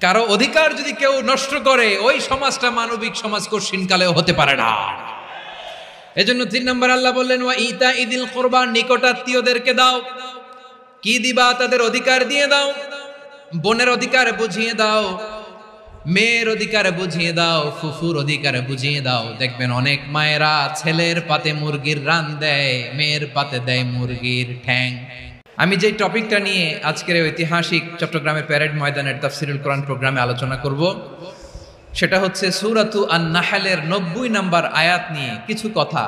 কারো অধিকার যদি কেউ নষ্ট করে, ওই সমাজটা মানবিক সমাজ কঠিনকালেও হতে পারে না। এজন্য 3 নম্বর আল্লাহ বললেন, ওয়া ইতা ইদিল কুরবা, নিকটাত্মীয়দেরকে দাও। কি দিবা? তাদের অধিকার দিয়ে দাও। বোনের অধিকার বুঝিয়ে দাও, মেয়ের অধিকার বুঝিয়ে দাও, ফুফুর অধিকার বুঝিয়ে দাও। দেখবেন অনেক মায়েরা ছেলের পাতে মুরগির রান দেয়, মেয়ের পাতে দেয় মুরগির ঠ্যাং। আমি যে টপিকটা নিয়ে আজকের ঐতিহাসিক চট্টগ্রামের প্যারেড ময়দানের তাফসিরুল কোরআন প্রোগ্রামে আলোচনা করব, সেটা হচ্ছে সূরাতু আন-নাহলের 90 নম্বর আয়াত নিয়ে কিছু কথা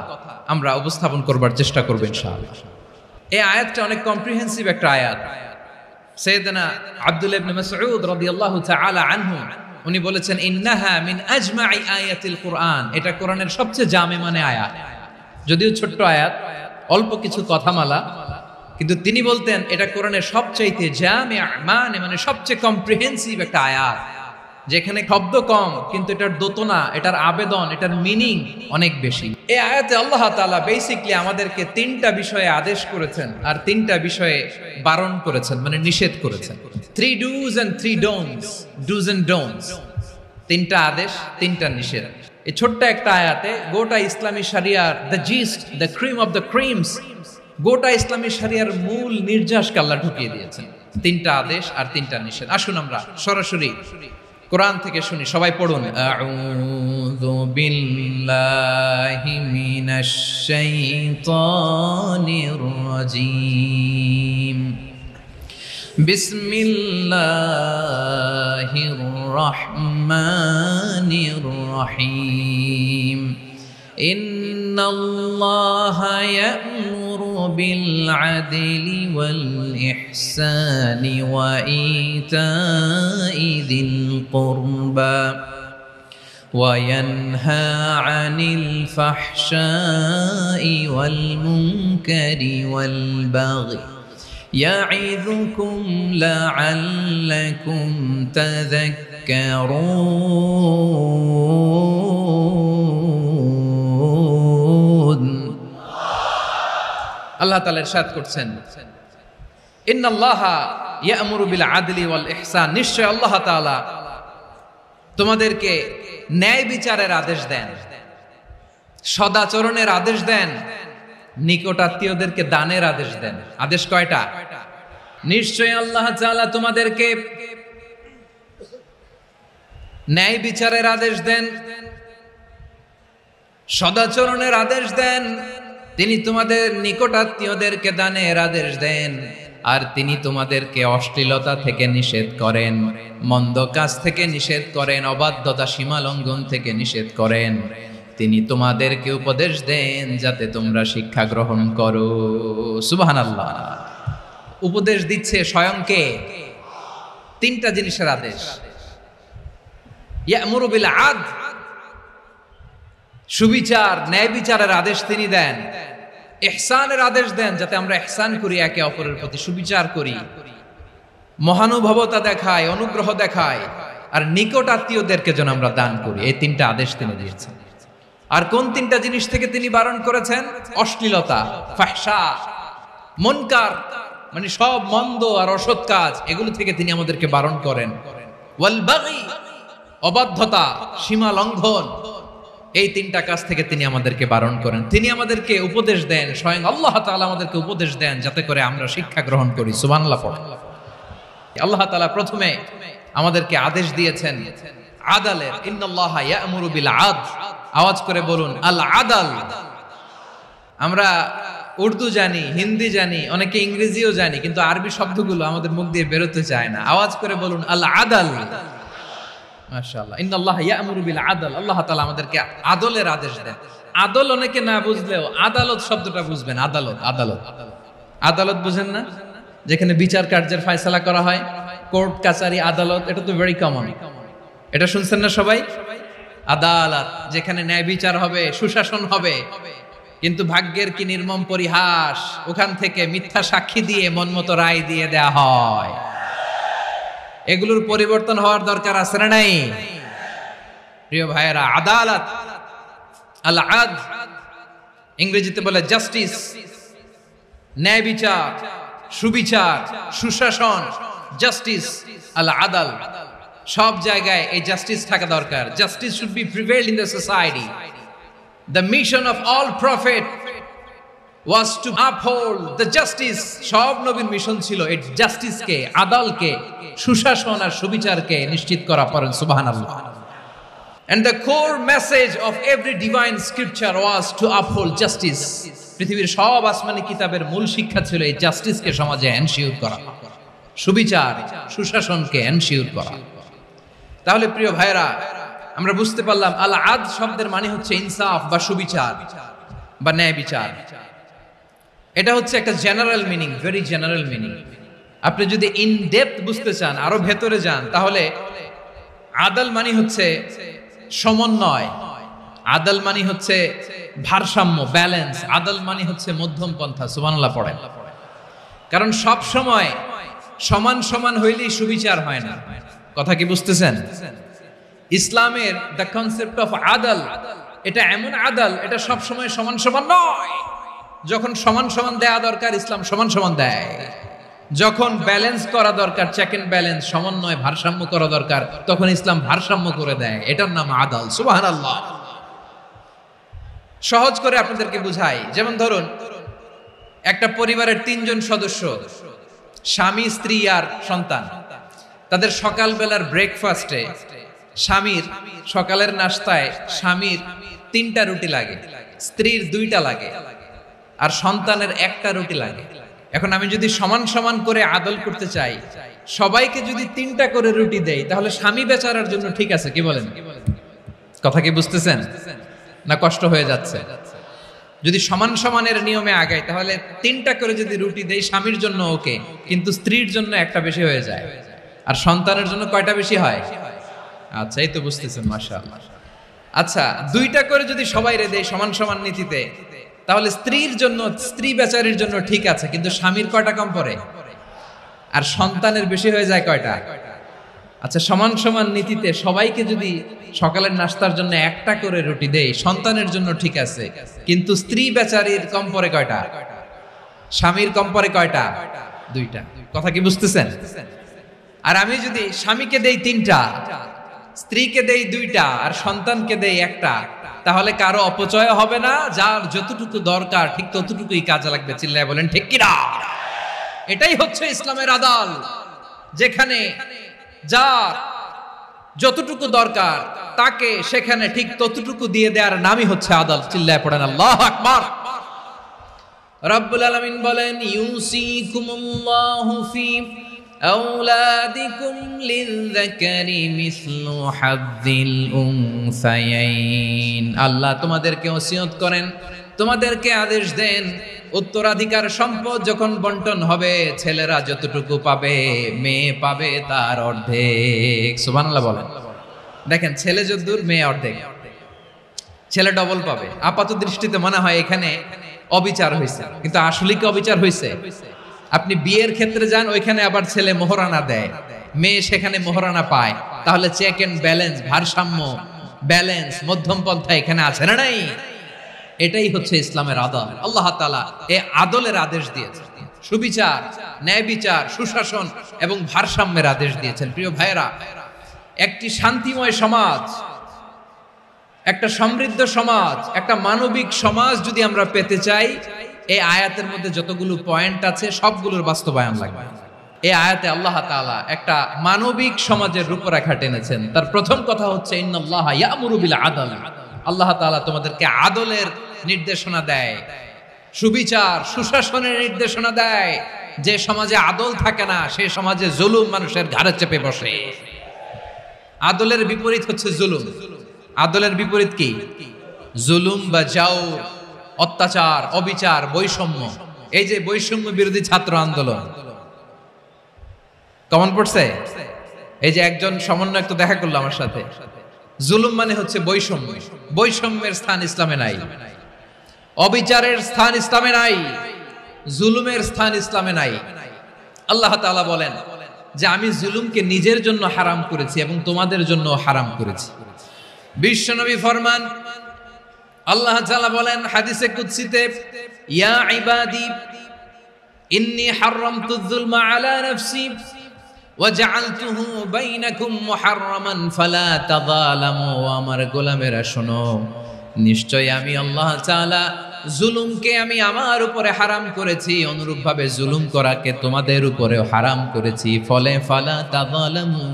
আমরা উপস্থাপন করবার চেষ্টা করব ইনশাআল্লাহ। এই আয়াতটা অনেক কম্প্রিহেন্সিভ একটা আয়াত। সাইয়েদনা আব্দুল্লাহ ইবনে মাসউদ রাদিয়াল্লাহু তাআলা আনহু উনি বলেছেন, ইন্নাহা মিন আজমাই আয়াতিল কুরআন, এটা কোরআনের সবচেয়ে জামে মানে আয়াত। যদিও ছোট্ট আয়াত, অল্প কিছু কথামালা, কিন্তু তিনি বলতেন এটা কোরআনের সবচাইতে জামে মানে সবচেয়ে কম্প্রিহেন্সিভ একটা আয়াত, যেখানে শব্দ কম কিন্তু এটার দোতনা, এটার আবেদন, এটার মিনিং অনেক বেশি। এই আয়াতে আল্লাহ তাআলা বেসিক্যালি আমাদেরকে 3টা বিষয়ে আদেশ করেছেন আর 3টা বিষয়ে বারণ করেছেন, মানে নিষেধ করেছেন। 3 do's and 3 don'ts, do's and don'ts, 3টা আদেশ, 3টা নিষেধ। এই ছোট্ট একটা আয়াতে গোটা ইসলামী শরিয়ার the gist, the cream of the creams, গোটা ইসলামী শরিয়ার মূল নির্যাসকে আল্লাহ ঢুকিয়ে দিয়েছেন। 3টা আদেশ আর 3টা নিষেধ। আসুন আমরা সরাসরি কোরআন থেকে শুনি, সবাই পড়ুন। আউযু বিল্লাহি মিনাশ শাইতানির রাজীম। বিসমিল্লাহির রহমানির রহিম। ইন্নাল্লাহা ইয়া'মুরু বিল আদলি ওয়াল ইহসানি ওয়া ইতা'i যিল কুরবা ওয়া ইয়ানহা আনিল ফাহশাই ওয়াল মুনকারি ওয়াল বাগই ইয়া'ইযুকুম লা'আল্লাকুম তাযাক্কারুন। আল্লাহ তাআলা ইরশাদ করছেন, ইন্নাল্লাহা ইয়া'মুরু বিল আদলি ওয়াল ইহসান, নিশ্চয় আল্লাহ তাআলা তোমাদেরকে ন্যায় বিচারের আদেশ দেন, সদাচরণের আদেশ দেন, নিকটাত্মীয়দেরকে দানের আদেশ দেন। আদেশ কয়টা? নিশ্চয় আল্লাহ তাআলা তোমাদেরকে ন্যায় বিচারের আদেশ দেন, সদাচরণের আদেশ দেন, তিনি তোমাদের নিকটাত্মীয়দেরকে দানের আদেশ দেন, আর তিনি তোমাদেরকে অশ্লীলতা থেকে নিষেধ করেন, মন্দ কাজ থেকে নিষেধ করেন, অবাধ্যতা সীমা লঙ্ঘন থেকে নিষেধ করেন। তিনি তোমাদেরকে উপদেশ দেন যাতে তোমরা শিক্ষা গ্রহণ করো। সুবহানাল্লাহ। উপদেশ দিচ্ছে স্বয়ংকে। 3টা জিনিসের আদেশ। ইয়া'মুরু বিল আদল, সুবিচার, ন্যায় বিচারের আদেশ তিনি দেন। ইহসানের আদেশ দেন, যাতে আমরা ইহসান করি, একে অপরের প্রতি সুবিচার করি, মহানুভবতা দেখায়, অনুগ্রহ দেখায়, আর নিকট আত্মীয়দেরকে যেন আমরা দান করি। এই 3টা আদেশ তিনি দিয়েছেন। আর কোন 3টা জিনিস থেকে তিনি বারণ করেছেন? অশ্লীলতা, ফাহশা, মুনকার, মানে সব মন্দ আর অসৎ কাজ, এগুলো থেকে তিনি আমাদেরকে বারণ করেন। ওয়াল বাগই, অবাধ্যতা, সীমা লঙ্ঘন, এই 3টা কাজ থেকে তিনি আমাদেরকে বারণ করেন। তিনি আমাদেরকে উপদেশ দেন, স্বয়ং আল্লাহ তাআলা আমাদেরকে উপদেশ দেন যাতে করে আমরা শিক্ষা গ্রহণ করি। সুবহানাল্লাহ পড়েন। আল্লাহ তাআলা প্রথমে আমাদেরকে আদেশ দিয়েছেন আদালের। ইন্নাল্লাহা ইয়া'মুরু বিল আদল, আওয়াজ করে বলুন আল আদাল। আমরা উর্দু জানি, হিন্দি জানি, অনেকে ইংরেজিও জানি, কিন্তু আরবি শব্দগুলো আমাদের মুখ দিয়ে বেরোতে চায় না। আওয়াজ করে বলুন আল আদাল। মাশাআল্লাহ। ইন্নাল্লাহা ইয়া'মুরু বিল আদল, আল্লাহ তাআলা আমাদেরকে আদলের আদেশ দেন। আদল অনেকে না বুঝলেও আদালত শব্দটা বুঝবেন। আদালত, আদালত, আদালত বুঝেন না? যেখানে বিচার কার্যের ফয়সালা করা হয়, কোর্ট কাচারি, আদালত, এটা তো ভেরি কমন। এটা শুনছেন না সবাই? আদালত, যেখানে ন্যায় বিচার হবে, সুশাসন হবে। কিন্তু ভাগ্যের কি নির্মম পরিহাস, ওখান থেকে মিথ্যা সাক্ষী দিয়ে মনমতো রায় দিয়ে দেয়া হয়। এগুলোর পরিবর্তন হওয়ার দরকার আছে না নাই? প্রিয় ভাইয়েরা, আদালত, আল আদল, ইংরেজিতে বলে জাস্টিস, ন্যায় বিচার, সুবিচার, সুশাসন, জাস্টিস, আল আদাল। সব জায়গায় এই জাস্টিস থাকা দরকার। Justice should be prevailed in the society. The mission of all prophet was to uphold the justice. সব নবীর মিশন ছিল এই জাস্টিসকে, আদালকে, সুশাসন আর সুবিচারকে নিশ্চিত করা। পড়েন সুবহানাল্লাহ। And the core message of every divine scripture was to uphold justice. পৃথিবীর সব আসমানি কিতাবের মূল শিক্ষা ছিল এই জাস্টিসকে সমাজে এনশিওর করা, সুবিচার সুশাসনকে এনশিওর করা। তাহলে প্রিয় ভাইরা, আমরা বুঝতে পারলাম আল আদল শব্দের মানে হচ্ছে ইনসাফ বা সুবিচার বা ন্যায় বিচার। এটা হচ্ছে একটা general meaning, very general meaning. আপনি যদি ইন ডেপথ বুঝতে চান, আরো ভেতরে যান, তাহলে আদল মানে হচ্ছে সমন্বয়, আদল মানে হচ্ছে ভারসাম্য, ব্যালেন্স। আদল মানে হচ্ছে মধ্যম পন্থা। সুবহানাল্লাহ পড়েন। কারণ সব সময় সমান সমান হইলেই সুবিচার হয় না। কথা কি বুঝতেছেন? ইসলামের দ্য কনসেপ্ট অফ আদল, এটা এমন আদল, এটা সব সময় সমান সমান নয়। যখন সমান সমান দেয়া দরকার, ইসলাম সমান সমান দেয়। যখন ব্যালেন্স করা দরকার, চেক এন্ড ব্যালেন্স, সমন্বয়, ভারসাম্য করা দরকার, তখন ইসলাম ভারসাম্য করে দেয়। এটার নাম আদল। সুবহানাল্লাহ। সহজ করে আপনাদেরকে বুঝাই। যেমন ধরুন, একটা পরিবারের 3 জন সদস্য, স্বামী, স্ত্রী আর সন্তান। তাদের সকালবেলার ব্রেকফাস্টে, স্বামীর সকালের নাস্তায় স্বামীর 3টা রুটি লাগে, স্ত্রীর 2টা লাগে, আর সন্তানের 1টা রুটি লাগে। এখন আমি যদি সমান সমান করে আদল করতে চাই, সবাইকে যদি 3টা করে রুটি দেই, তাহলে স্বামী বেচারার জন্য ঠিক আছে? কি বলেন? কথা কি বুঝতেছেন না কষ্ট হয়ে যাচ্ছে? যদি সমান সমানের নিয়মে আগাই, তাহলে 3টা করে যদি রুটি দেই, স্বামীর জন্য ওকে, কিন্তু স্ত্রীর জন্য 1টা বেশি হয়ে যায়। আর সন্তানের জন্য কয়টা বেশি হয়? আচ্ছা, এই তো বুঝতেছেন, মাশাআল্লাহ। আচ্ছা, 2টা করে যদি সবাই রে দেই সমান সমান নীতিতে, তাহলে স্ত্রীর জন্য, স্ত্রী বেচারির জন্য ঠিক আছে, কিন্তু স্বামীর কয়টা কম পড়ে? আর সন্তানের বেশি হয়ে যায় কয়টা? আচ্ছা, সমান সমান নীতিতে সবাইকে যদি সকালের নাস্তার জন্য 1টা করে রুটি দেই, সন্তানের জন্য ঠিক আছে, কিন্তু স্ত্রী বেচারির কম পড়ে কয়টা? স্বামীর কম পড়ে কয়টা? 2টা। কথা কি বুঝতেছেন? আর আমি যদি স্বামীকে দেই 3টা, স্ত্রীকে দেই 2টা, আর সন্তানকে দেই 1টা, তাহলে কারো অপচয় হবে না। যার যতটুকু দরকার ঠিক ততটুকুই কাজে লাগবে। চিল্লায় বলেন ঠিক কিনা? এটাই হচ্ছে ইসলামের আদল, যেখানে যার যতটুকু দরকার তাকে সেখানে ঠিক ততটুকু দিয়ে দেওয়ার নামই হচ্ছে আদল। চিল্লায় পড়েন আল্লাহু আকবার। রব্বুল আলামিন বলেন, ইউসিকুমুল্লাহু ফি আওলাদিকুম লিযযাকারি মিসলু হাযযিল উনসায়াইন। আল্লাহ তোমাদেরকে ওসিয়ত করেন, তোমাদেরকে আদেশ দেন, উত্তরাধিকার সম্পদ যখন বন্টন হবে, ছেলেরা যতটুকু পাবে, মেয়ে পাবে তার অর্ধেক। সুবহানাল্লাহ বলেন। দেখেন, ছেলে যদ্দূর, মেয়ে অর্ধেক, ছেলে ডবল পাবে। আপাত দৃষ্টিতে মনে হয় এখানে অবিচার হয়েছে, কিন্তু আসলে কি অবিচার হয়েছে? আপনি বিয়ের ক্ষেত্রে যান, ওইখানে আবার ছেলে মোহরানা দেয়, মেয়ে সেখানে মোহরানা পায়। তাহলে চেক এন্ড ব্যালেন্স, ভারসাম্য, ব্যালেন্স, মধ্যম পন্থা এখানে আছে না নাই? এটাই হচ্ছে ইসলামের আদল। আল্লাহ তাআলা এই আদলের আদেশ দিয়েছেন, সুবিচার, ন্যায় বিচার, সুশাসন এবং ভারসাম্যের আদেশ দিয়েছেন। প্রিয় ভাইয়েরা, একটি শান্তিময় সমাজ, একটা সমৃদ্ধ সমাজ, একটা মানবিক সমাজ যদি আমরা পেতে চাই, এই আয়াতের মধ্যে যতগুলো পয়েন্ট আছে সবগুলোর বাস্তবায়ন লাগবে। এই আয়াতে আল্লাহ তাআলা একটা মানবিক সমাজের রূপরেখা টেনেছেন। তার প্রথম কথা হচ্ছে, ইন্নাল্লাহা ইয়ামুরু বিল আদল। আল্লাহ তাআলা তোমাদেরকে আদলের নির্দেশনা দেয়, সুবিচার, সুশাসনের নির্দেশনা দেয়। যে সমাজে আদল থাকে না, সেই সমাজে জুলুম মানুষের ঘাড়ে চেপে বসে। আদলের বিপরীত হচ্ছে জুলুম। আদলের বিপরীত কি? জুলুম বা জাওর, অত্যাচার, অবিচার, বৈষম্য। এই যে বৈষম্য বিরোধী ছাত্র আন্দোলন কমন পড়ছে? এই যে একজন সমন্বয়ক তো দেখা করলো আমার সাথে। জুলুম মানে হচ্ছে বৈষম্য। বৈষম্যের স্থান ইসলামে নাই, অবিচারের স্থান ইসলামে নাই, জুলুমের স্থান ইসলামে নাই। আল্লাহ তাআলা বলেন যে আমি জুলুমকে নিজের জন্য হারাম করেছি এবং তোমাদের জন্য হারাম করেছি। বিশ্বনবী ফরমান, আল্লাহ তাআলা বলেন হাদিসে কুদসিতে, ইয়া ইবাদি ইন্নী হারামতুয যুলমা আলা নাফসি ওয়াজআলতুহু বাইনাকুম মুহাররামান ফালা তাযালামু। আমার গোলামেরা শোনো, নিশ্চয় আমি আল্লাহ তাআলা জুলুমকে আমি আমার উপরে হারাম করেছি, অনুরূপভাবে জুলুম করাকে তোমাদের উপরেও হারাম করেছি। ফলে ফালা তাযালামু,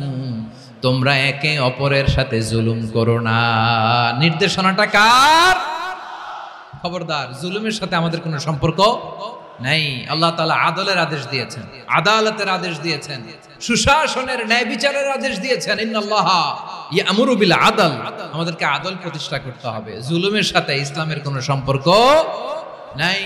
তোমরা একে অপরের সাথে জুলুম করো না। নির্দেশনাটা কার? খবরদার, জুলুমের সাথে আমাদের কোনো সম্পর্ক নাই। আল্লাহ তাআলা আদলের আদেশ দিয়েছেন, আদালতের আদেশ দিয়েছেন, সুশাসনের ন্যায় বিচারের আদেশ দিয়েছেন। ইন্নাল্লাহা ইয়ামুরু বিল আদল, আমাদেরকে আদল প্রতিষ্ঠা করতে হবে। জুলুমের সাথে ইসলামের কোনো সম্পর্ক নাই।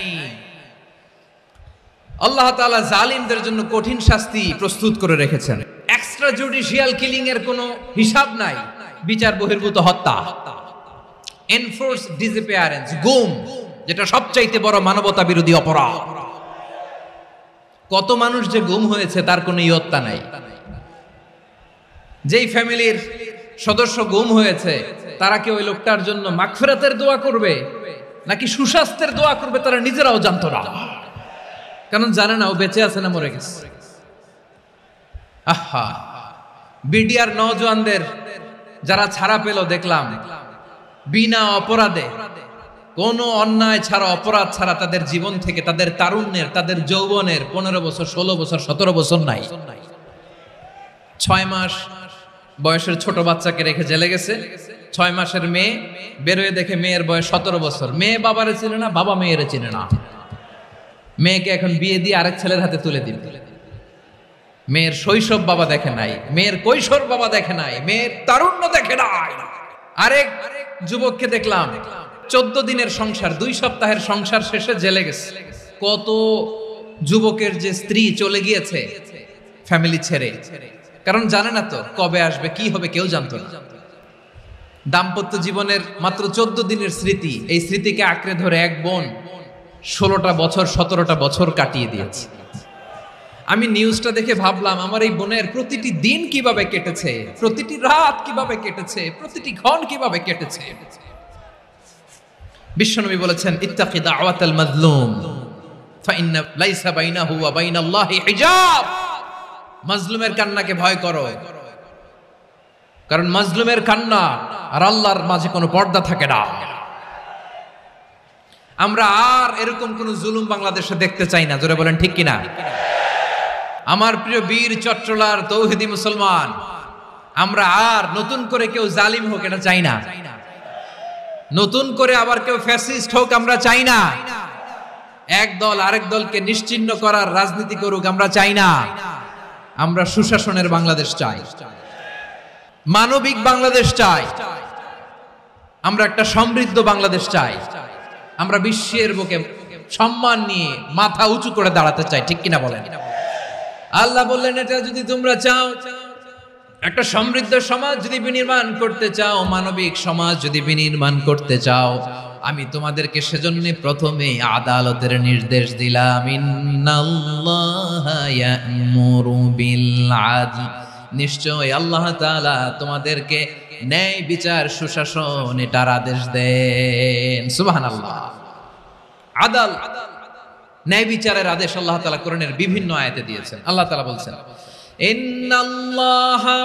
আল্লাহ তাআলা জালিমদের জন্য কঠিন শাস্তি প্রস্তুত করে রেখেছেন। এক্সট্রা জুডিশিয়াল কিলিং এর কোনো হিসাব নাই। বিচার বহির্ভূত হত্যা, এনফোর্স ডিসঅ্যাপিয়ারেন্স, গুম, যেটা সবচাইতে বড় মানবতা বিরোধী অপরাধ। কত মানুষ যে গুম হয়েছে তার কোনো ইয়ত্তা নাই। যেই ফ্যামিলির সদস্য গুম হয়েছে তারা কি ওই লোকটার জন্য মাগফিরাতের দোয়া করবে নাকি সুস্বাস্থ্যের দোয়া করবে তারা নিজেরাও জানতো না, কারণ জানে না ও বেঁচে আছে না মরে গেছে। আহা, বিডিআর নওজওয়ানদের যারা ছাড়া পেল দেখলাম, বিনা অপরাধে, কোনো অন্যায় ছাড়া, অপরাধ ছাড়া তাদের জীবন থেকে, তাদের তারুণ্যের, তাদের যৌবনের 15 বছর, 16 বছর, 17 বছর নাই। 6 মাস বয়সের ছোট বাচ্চাকে রেখে জেলে গেছে। 6 মাসের মেয়ে বেরোয় দেখে মেয়ের বয়স 17 বছর। মেয়ে বাবারে চিনে না, বাবা মেয়েরে চিনে না। মেয়েকে এখন বিয়ে দিয়ে আরেক ছেলের হাতে তুলে দিবে। মেয়ের শৈশব বাবা দেখে নাই, মেয়ের কৈশোর বাবা দেখে নাই, মেয়ের তারুণ্য দেখে নাই। আরেক যুবককে দেখলাম 14 দিনের সংসার, 2 সপ্তাহের সংসার শেষে জেলে গেছে। কত যুবকের যে স্ত্রী চলে গিয়েছে ফ্যামিলি ছেড়ে, কারণ জানে না তো কবে আসবে, কি হবে, কেউ জানতো না। দাম্পত্য জীবনের মাত্র 14 দিনের স্মৃতি, এই স্মৃতিকে আঁকড়ে ধরে এক বোন 16টা বছর, 17টা বছর কাটিয়ে দিয়েছে। আমি নিউজটা দেখে ভাবলাম, আমার এই বোনের প্রতিটি দিন কিভাবে কেটেছে, প্রতিটি রাত কিভাবে কেটেছে, প্রতিটি ক্ষণ কিভাবে কেটেছে। বিশ্বনবী বলেছেন, ইত্তাকি দাওয়াতাল মাজলুম ফাইন্না লাইসা বাইনাহু ওয়া বাইনাল্লাহি হিজাব। মাজলুমের কান্নাকে ভয় করো, কারণ মাজলুমের কান্না আর আল্লাহর মাঝে কোনো পর্দা থাকে না। আমরা আর এরকম কোন জুলুম বাংলাদেশে দেখতে চাই না। জোরে বলেন ঠিক কিনা? আমার প্রিয় বীর চট্টলার তৌহিদি মুসলমান, আমরা আর নতুন করে কেউ জালিম হোক এটা চাই না। নতুন করে আবার কেউ ফ্যাসিস্ট হোক আমরা চাই না। এক দল আরেক দলকে নিশ্চিহ্ন করার রাজনীতি করুক আমরা চাই না। আমরা সুশাসনের বাংলাদেশ চাই, মানবিক বাংলাদেশ চাই, আমরা একটা সমৃদ্ধ বাংলাদেশ চাই। আমরা বিশ্বের বুকে সম্মান নিয়ে মাথা উঁচু করে দাঁড়াতে চাই, ঠিক কিনা বলেন? আল্লাহ বললেন, এটা যদি তোমরা চাও, একটা সমৃদ্ধ সমাজ যদি বিনির্মাণ করতে চাও, মানবিক সমাজ যদি বিনির্মাণ করতে চাও, আমি তোমাদেরকে সেজন্য প্রথমে আদালতের নির্দেশ দিলাম। ইন্নাল্লাহা ইয়া'মুরু বিল আদল, নিশ্চয় আল্লাহ তাআলা তোমাদেরকে ন্যায় বিচার, সুশাসন এটার আদেশ দেন। সুবহানাল্লাহ। আদাল, ন্যায় বিচারের আদেশ আল্লাহ তাআলা কোরআনের বিভিন্ন আয়াতে দিয়েছেন। আল্লাহ তাআলা বলছেন, ইন্নাল্লাহা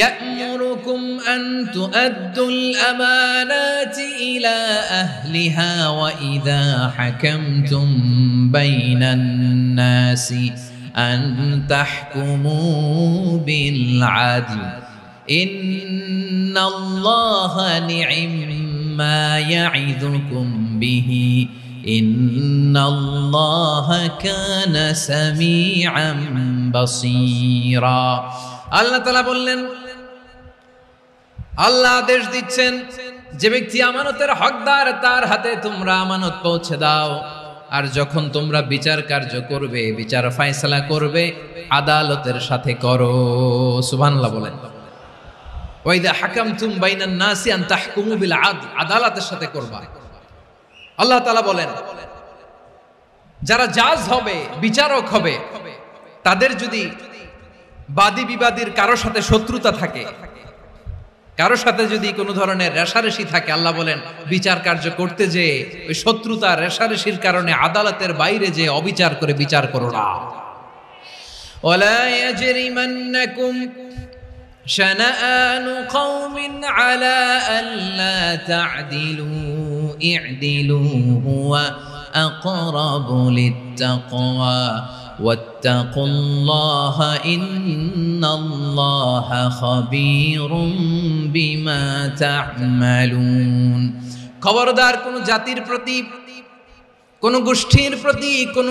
يأمركم أن تؤدوا الأمانات إلى أهلها وإذا حكمتم بين الناس أن تحكموا بالعدل إن الله نعم ما يعظكم به إن الله كان سميعا بصيرا। আল্লাহ তাআলা বললেন, আল্লাহ আদেশ দিচ্ছেন, যে ব্যক্তি আমানতের হকদার তার হাতে তোমরা আমানত পৌঁছে দাও। আর যখন তোমরা বিচার কার্য করবে, বিচার ফয়সালা করবে, আদালতের সাথে করো। সুবহানাল্লাহ বলেন। ওয়া ইযা হাকামতুম বাইনান নাসি আন তাহকুমু বিল আদল, আদালতের সাথে করবা। আল্লাহ তাআলা বলেন, যারা জাজ হবে, বিচারক হবে, তাদের যদি বাদী বিবাদীর কারোর সাথে শত্রুতা থাকে, কারোর সাথে যদি কোনো ধরনের রেষারেষি থাকে, আল্লাহ বলেন বিচার কার্য করতে যে ওই শত্রুতা রেষারেষির কারণে আদালতের বাইরে যে অবিচার করে বিচার করো না। ওয়ালা ইয়াজরিমান্নাকুম শানাআনু কওমিন আলা আল্লা তা'দিলু ই'দিলু হুয়া আকরাবু লিত্তাকওয়া ওয়াত্তাকুল্লাহা ইন্নাল্লাহা খাবীরুম বিমা তা'মালুন। খবরদার কোন জাতির প্রতি, কোন গোষ্ঠীর প্রতি, কোন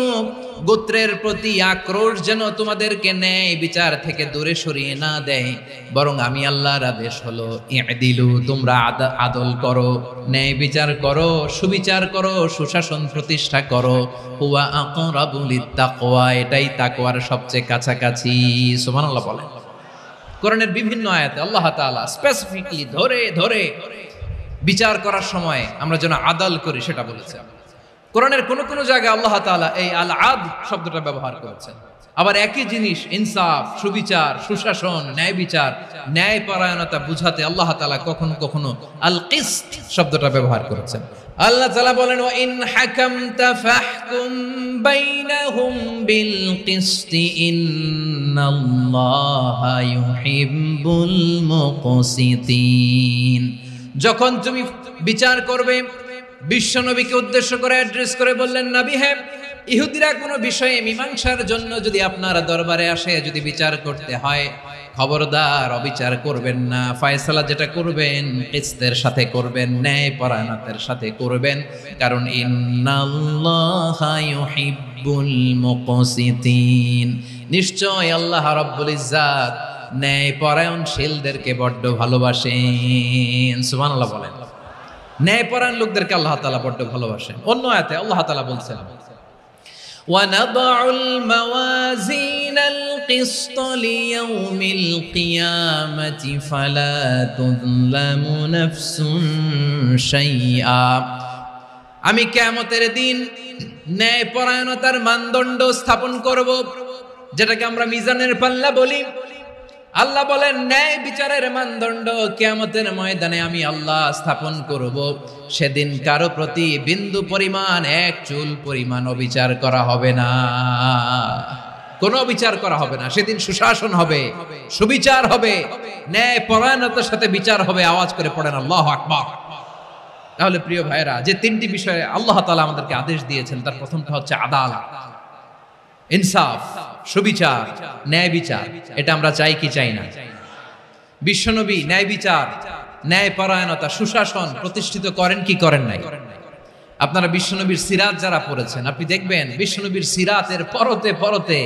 গোত্রের প্রতি আক্রোশ যেন তোমাদেরকে ন্যায় বিচার থেকে দূরে সরিয়ে না দেয়, বরং আমি আল্লাহর আদেশ হলো ই'দিলু, তোমরা আদল করো, ন্যায় বিচার করো, সুবিচার করো, সুশাসন প্রতিষ্ঠা করো। হুয়া আকরাবু লিত্তাকওয়া, এটাই তাকওয়ার সবচেয়ে কাছাকাছি। সুবহানাল্লাহ বলেন। কোরআনের বিভিন্ন আয়াতে আল্লাহ তাআলা স্পেসিফিকলি ধরে ধরে বিচার করার সময় আমরা যেন আদল করি সেটা বলেছেন। কোরআনের কোন কোন জায়গায় আল্লাহ তাআলা এই আল আদল শব্দটা ব্যবহার করেছেন। আবার একই জিনিস ইনসাফ, সুবিচার, সুশাসন, ন্যায় বিচার, ন্যায় পরায়ণতা বুঝাতে আল্লাহ তাআলা কখনো কখনো আল কিসত শব্দটা ব্যবহার করেছেন। আল্লাহ তাআলা বলেন ওয়া ইন হাকামতা ফাহকুম বাইনাহুম বিল কিসতি ইন্নাল্লাহা ইউহিব্বুল মুকসিতিন। যখন তুমি বিচার করবে, বিশ্বনবীকে উদ্দেশ্য করে অ্যাড্রেস করে বললেন, নবী হে, ইহুদিরা কোনো বিষয়ে মীমাংসার জন্য যদি আপনার দরবারে আসে, যদি বিচার করতে হয়, খবরদার অবিচার করবেন না। ফয়সালা যেটা করবেন কিসতের সাথে করবেন, ন্যায় পরায়ণতার সাথে করবেন, কারণ ইন্নাল্লাহা ইউহিব্বুল মুকসিতিন, নিশ্চয় আল্লাহ রাব্বুল ইজ্জাত ন্যায় পরায়ণশীলদেরকে বড্ড ভালোবাসেন। সুবহানাল্লাহ বলেন। ন্যায়পরায়ণ লোকদেরকে আল্লাহ তাআলা বড্ড ভালোবাসেন। অন্য আয়াতে আল্লাহ তাআলা বলছেন ওয়ানাদউল মাওয়াজিনাল কিসত লিয়াউমিল কিয়ামাতি ফালা তুযলামু নাফসুন শাইআ। আমি কিয়ামতের দিন ন্যায়পরায়ণতার মানদণ্ড স্থাপন করব, যেটাকে আমরা মিজানের পাল্লা বলি। আল্লাহ বলেন ন্যায় বিচারের মানদণ্ড কিয়ামতের ময়দানে আমি আল্লাহ স্থাপন করব। সেদিন কারো প্রতি বিন্দু পরিমাণ, এক চুল পরিমাণ অবিচার করা হবে না, কোনো অবিচার করা হবে না। সেদিন সুশাসন হবে, সুবিচার হবে, ন্যায় পরায়ণতার সাথে বিচার হবে। আওয়াজ করে পড়েন আল্লাহু আকবার। তাহলে প্রিয় ভাইরা, যে তিনটি বিষয়ে আল্লাহ তাআলা আমাদেরকে আদেশ দিয়েছেন, তার প্রথমটা হচ্ছে আদালত, ইনসাফ, সুবিচার, ন্যায় বিচার। এটা আমরা চাই কি চাই না? বিশ্বনবী ন্যায় বিচার, ন্যায় পরায়ণতা, সুশাসন প্রতিষ্ঠিত করেন কি করেন নাই? আপনারা বিশ্বনবীর সিরাত যারা পড়েছেন, আপনি দেখবেন বিশ্বনবীর সিরাতের পরতে পরতে,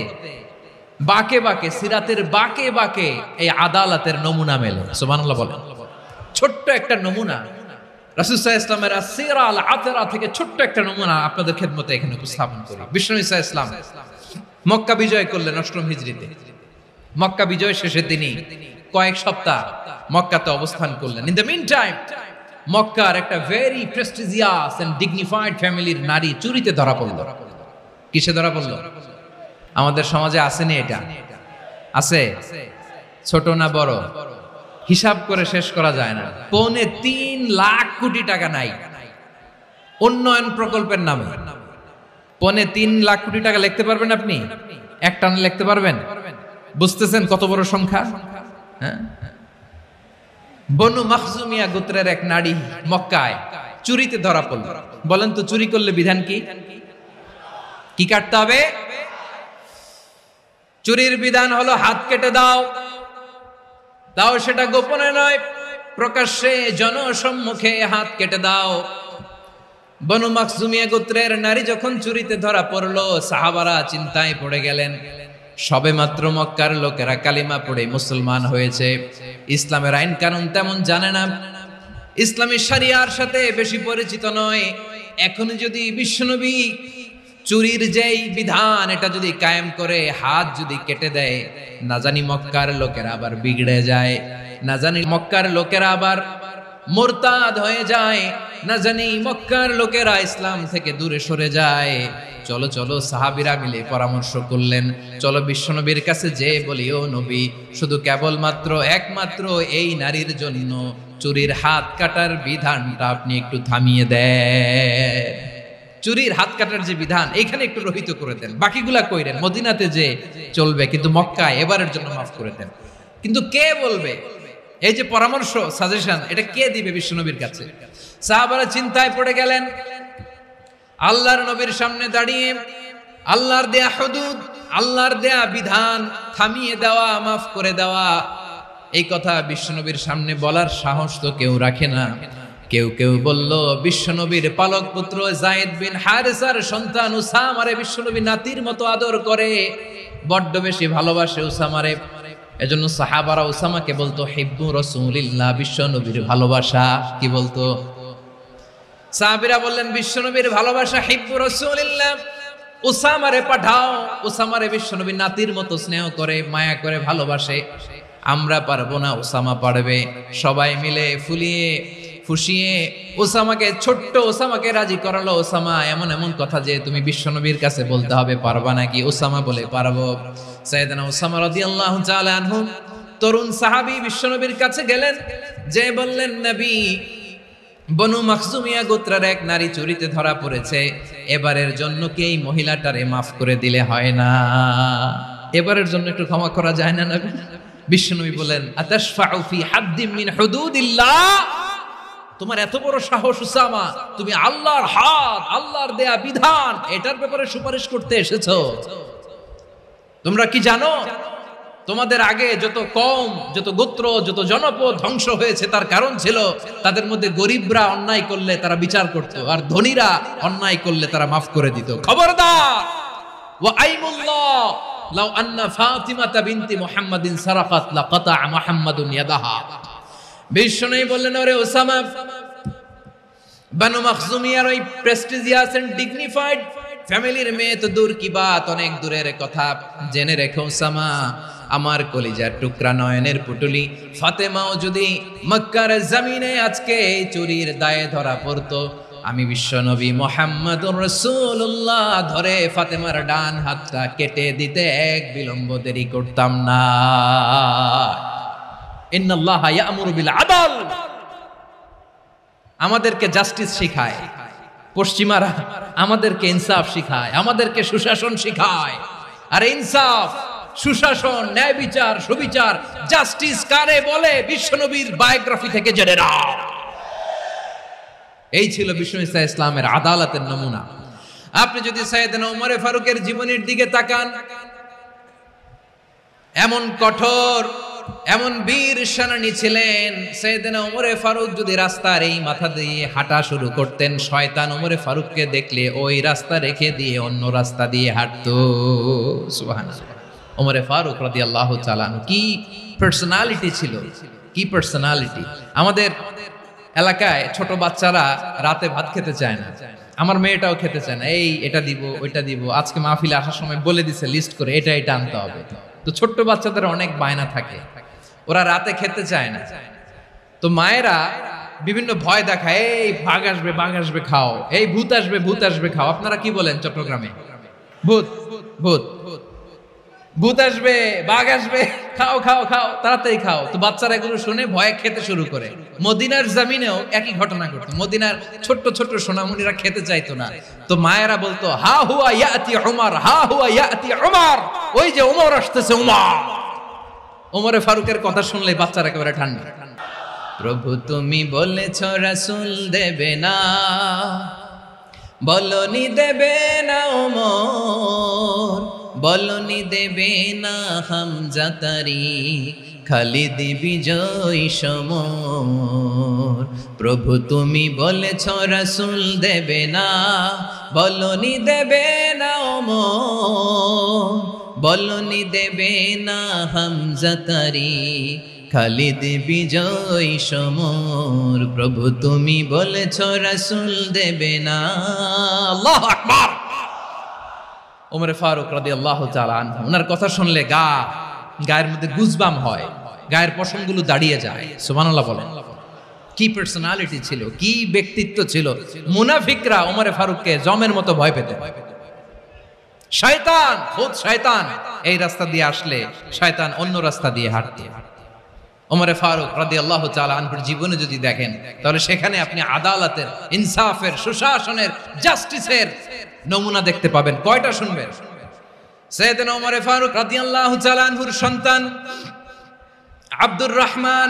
বাকে বাকে, সিরাতের বাকে বাকে এই আদালতের নমুনা মেলে। সুবহানাল্লাহ বলেন। ছোট্ট একটা নমুনা রাসূল সাল্লাল্লাহু আলাইহি ওয়াসাল্লামের আসিরা আল আতরা থেকে ছোট্ট একটা নমুনা আপনাদের খেদমতে এখানে উপস্থাপন করি। বিশ্বনবী সাল্লাল্লাহু আলাইহি ওয়াসাল্লাম মক্কা বিজয় করলেন ৮ম হিজরিতে। মক্কা বিজয় শেষে তিনি কয়েক সপ্তাহ মক্কাতে অবস্থান করলেন। ইন দ্য মিন টাইম মক্কার একটা ভেরি প্রেস্টিজিয়াস এন্ড ডিগনিফাইড ফ্যামিলির নারী চুরিতে ধরা পড়ল। কিসে ধরা পড়ল? আমাদের সমাজে আসেনি এটা? আছে? ছোট না বড়? হিসাব করে শেষ করা যায় না। ৩.৫ লাখ কোটি টাকা নাই উন্নয়ন প্রকল্পের নামে। ৩.৫ লাখ কোটি টাকা লিখতে পারবেন আপনি? এক টানে লিখতে পারবেন? বুঝতেছেন কত বড় সংখ্যা? হ্যাঁ, বনু মাখজুমিয়া গোত্রের এক নারী মক্কায় চুরিতে ধরা পড়ল। বলেন তো চুরি করলে বিধান কি? কি কাটতে হবে? চুরির বিধান হলো হাত কেটে দাও। তাও সেটা গোপনে নয়, প্রকাশ্যে জনসম্মুখে হাত কেটে দাও। বনু মাখজুমিয়া গোত্রের নারী যখন চুরিতে ধরা পড়লো, সাহাবারা চিন্তায় পড়ে গেলেন। সবে মাত্র মক্কার লোকেরা কালিমা পড়ে মুসলমান হয়েছে, ইসলামের আইন কানুন তেমন জানে না, ইসলামী শরিয়ার সাথে বেশি পরিচিত নয়। এখন যদি বিশ্বনবী চুরির যেই বিধান এটা যদি কায়েম করে হাত যদি কেটে দেয়, না জানি মক্কার লোকেরা আবার বিগড়ে যায়, না জানি মক্কার লোকেরা আবার মুরতাদ হয়ে যায়, না জানি মক্কার লোকেরা ইসলাম থেকে দূরে সরে যায়। চলো চলো সাহাবীরা মিলে পরামর্শ করলেন, চলো বিশ্বনবীর কাছে যে বলি, ও নবী, শুধু কেবলমাত্র একমাত্র এই নারীর জন্য চুরির হাত কাটার বিধানটা আপনি একটু থামিয়ে দেন। চুরির হাত কাটার যে বিধান এখানে একটু রহিত করে দেন, বাকিগুলা কইরেন মদিনাতে যে চলবে, কিন্তু মক্কায় এবারের জন্য মাফ করে দেন। কিন্তু কে বলবে? এই যে পরামর্শ, সাজেশন, এটা কে দিবে বিশ্বনবীর কাছে? সাহাবারা চিন্তায় পড়ে গেলেন। আল্লাহর নবীর সামনে দাঁড়িয়ে আল্লাহর দেয়া হুদুদ, আল্লাহর দেয়া বিধান থামিয়ে দেওয়া, মাফ করে দেওয়া, এই কথা বিশ্বনবীর সামনে বলার সাহস তো কেউ রাখে না। কেউ কেউ বলল, বিশ্বনবীর পালক পুত্র যায়েদ বিন হারেসার সন্তান উসামারে বিশ্বনবী নাতির মতো আদর করে, বড্ড বেশি ভালোবাসে উসামারে। এজন্য সাহাবারা উসামাকে বলতো হিব্বু রাসূলিল্লাহ, বিশ্বনবীর ভালোবাসা। কি বলতো? সাহাবীরা বললেন, বিশ্বনবীর ভালোবাসা হিব্বু রাসূলিল্লাহ, উসামারে পাঠাও। উসামারে বিশ্বনবী নাতির মতো স্নেহ করে, মায়া করে, ভালোবাসে। আমরা পারবো না, উসামা পারবে। সবাই মিলে ফুলিয়ে ফুসিয়ে ওসামাকে, ছোট্ট ওসামাকে রাজি করালো। ওসামা, এমন এমন কথা যে তুমি বিশ্বনবীর কাছে বলতে হবে, পারবা নাকি? ওসামা বলে, পারবো। সাইয়েদনা ওসামা রাদিয়াল্লাহু তাআলা আনহু তরুণ সাহাবী বিশ্বনবীর কাছে গেলেন, যে বললেন, নবী, বনু মাখজুমিয়া গোত্রের এক নারী চুরিতে ধরা পড়েছে, এবারের জন্য কি এই মহিলাটারে মাফ করে দিলে হয় না? এবারের জন্য একটু ক্ষমা করা যায় না নবী? বিশ্বনবী বলেন, আতাশফাউ ফি হাদ্দিম মিন হুদুদিল্লাহ, তোমার এত বড় সাহস উসামা, তুমি আল্লাহর হাত, আল্লাহর দেয়া বিধান, এটার ব্যাপারে সুপারিশ করতে এসেছো? তোমরা কি জানো তোমাদের আগে যত কওম, যত গোত্র, যত জনপদ ধ্বংস হয়েছে তার কারণ ছিল তাদের মধ্যে গরিবরা অন্যায় করলে তারা বিচার করত, আর ধনীরা অন্যায় করলে তারা মাফ করে দিত। খবরদার! ওয়া আইমুল্লাহ লাউ আন্না ফাতিমাতা বিনতি মুহাম্মাদিন সারাকাত লাকাতা মুহাম্মাদুন ইয়াদাহা। বিশ্বনবী বললেন, ওরে ওসামা, বানু মাখজুমিয়ার ওই প্রেস্টিজিয়াস এন্ড ডিগনিফাইড ফ্যামিলির মেয়ে তো দূর কি বাত, অনেক দূরের কথা। জেনে রেখো ওসামা, আমার কলিজার টুকরা, নয়নের পুটুলি ফাতেমাও যদি মক্কার জমিনে আজকে চুরির দায়ে ধরা পড়তো, আমি বিশ্বনবী মুহাম্মদুর রাসূলুল্লাহ ধরে ফাতেমার ডান হাতটা কেটে দিতে এক বিলম্ব দেরি করতাম না। ইন্নাল্লাহা ইয়া'মুরু বিল আদল, আমাদেরকে জাস্টিস শিখায়। পশ্চিমারা আমাদেরকে ইনসাফ শিখায়, আমাদেরকে সুশাসন শিখায়। আর ইনসাফ, সুশাসন, ন্যায় বিচার, সুবিচার, জাস্টিস কারে বলে বিশ্বনবীর বায়োগ্রাফি থেকে জেনে নাও। এই ছিল বিশ্বনবী ইসলামের আদালতের নমুনা। আপনি যদি সাইয়েদনা ওমর ফারুকের জীবনের দিকে তাকান, এমন কঠোর, এমন বীর সেনানী ছিলেন। সাইয়েদনা ওমর ফারুক যদি রাস্তার এই মাথা দিয়ে হাঁটা শুরু করতেন, শয়তান ওমর ফারুককে দেখলে ওই রাস্তা রেখে দিয়ে অন্য রাস্তা দিয়ে হাঁটতো। সুবহানাল্লাহ। ওমর ফারুক রাদিয়াল্লাহু তাআলা কি পার্সোনালিটি ছিল, কি পার্সোনালিটি! আমাদের এলাকায় ছোট বাচ্চারা রাতে ভাত খেতে চায় না, আমার মেয়েটাও খেতে চায় না। এই এটা দিব, ওইটা দিব, আজকে মাহফিলে আসার সময় বলে দিছে লিস্ট করে এটা এটা আনতে হবে। তো ছোট্ট বাচ্চাদের অনেক বায়না থাকে, ওরা রাতে খেতে চায় না। তো মায়েরা বিভিন্ন ভয় দেখায়, এই বাঘ আসবে, বাঘ আসবে খাও, এই ভূত আসবে, ভূত আসবে খাও। আপনারা কি বলেন চট্টগ্রামে? ভূত, ভূত, ভূত আসবে, বাঘ আসবে, খাও খাও খাও, তাড়াতাড়ি খাও। তো বাচ্চারা এগুলো শুনে ভয়ে খেতে শুরু করে। মদিনার জমিনেও একই ঘটনা ঘটতো। মদিনার ছোট্ট ছোট্ট সোনামণিরা খেতে চাইতো না। তো মায়েরা বলতো, হা হুয়া ইয়াতি উমর, হা হুয়া ইয়াতি উমর, ওই যে উমর আসতেছে, উমর। ওমরে ফারুকের কথা শুনলে বাচ্চারা একেবারে ঠান্ডা। প্রভু তুমি বলেছ রাসূল দেবে না, বলনি দেবে না ওমর, বলনি দেবে না হামজা তারি, খালিদ বিজয় সমর। প্রভু তুমি বলেছ রাসূল দেবে না, বলনি দেবে না ওমর, বলনি দেবে না হামজা তারি, খালিদ বিজয় সমর। প্রভু তুমি বলেছ রাসূল দেবে না। আল্লাহু আকবার। ওমর ফারুক রাদিয়াল্লাহু তাআলা আনহু, ওনার কথা শুনলে গায়ের মধ্যে গুজবাম হয়, গায়ের পশমগুলো দাঁড়িয়ে যায়। সুবহানাল্লাহ বলেন। কি পার্সোনালিটি ছিল, কি ব্যক্তিত্ব ছিল! মুনাফিকরা ওমর ফারুককে জমের মতো ভয় পেত। শয়তান, খোদ শয়তান এই রাস্তা দিয়ে আসলে শয়তান অন্য রাস্তা দিয়ে হাঁটত। ওমরে ফারুক রাদিয়াল্লাহু তাআলা আনহুর জীবনে যদি দেখেন, তাহলে সেখানে আপনি আদালতের, ইনসাফের, সুশাসনের, জাস্টিসের নমুনা দেখতে পাবেন। কয়টা শুনবেন? সাইয়েদনা ওমরে ফারুক রাদিয়াল্লাহু তাআলা আনহুর সন্তান আব্দুর রহমান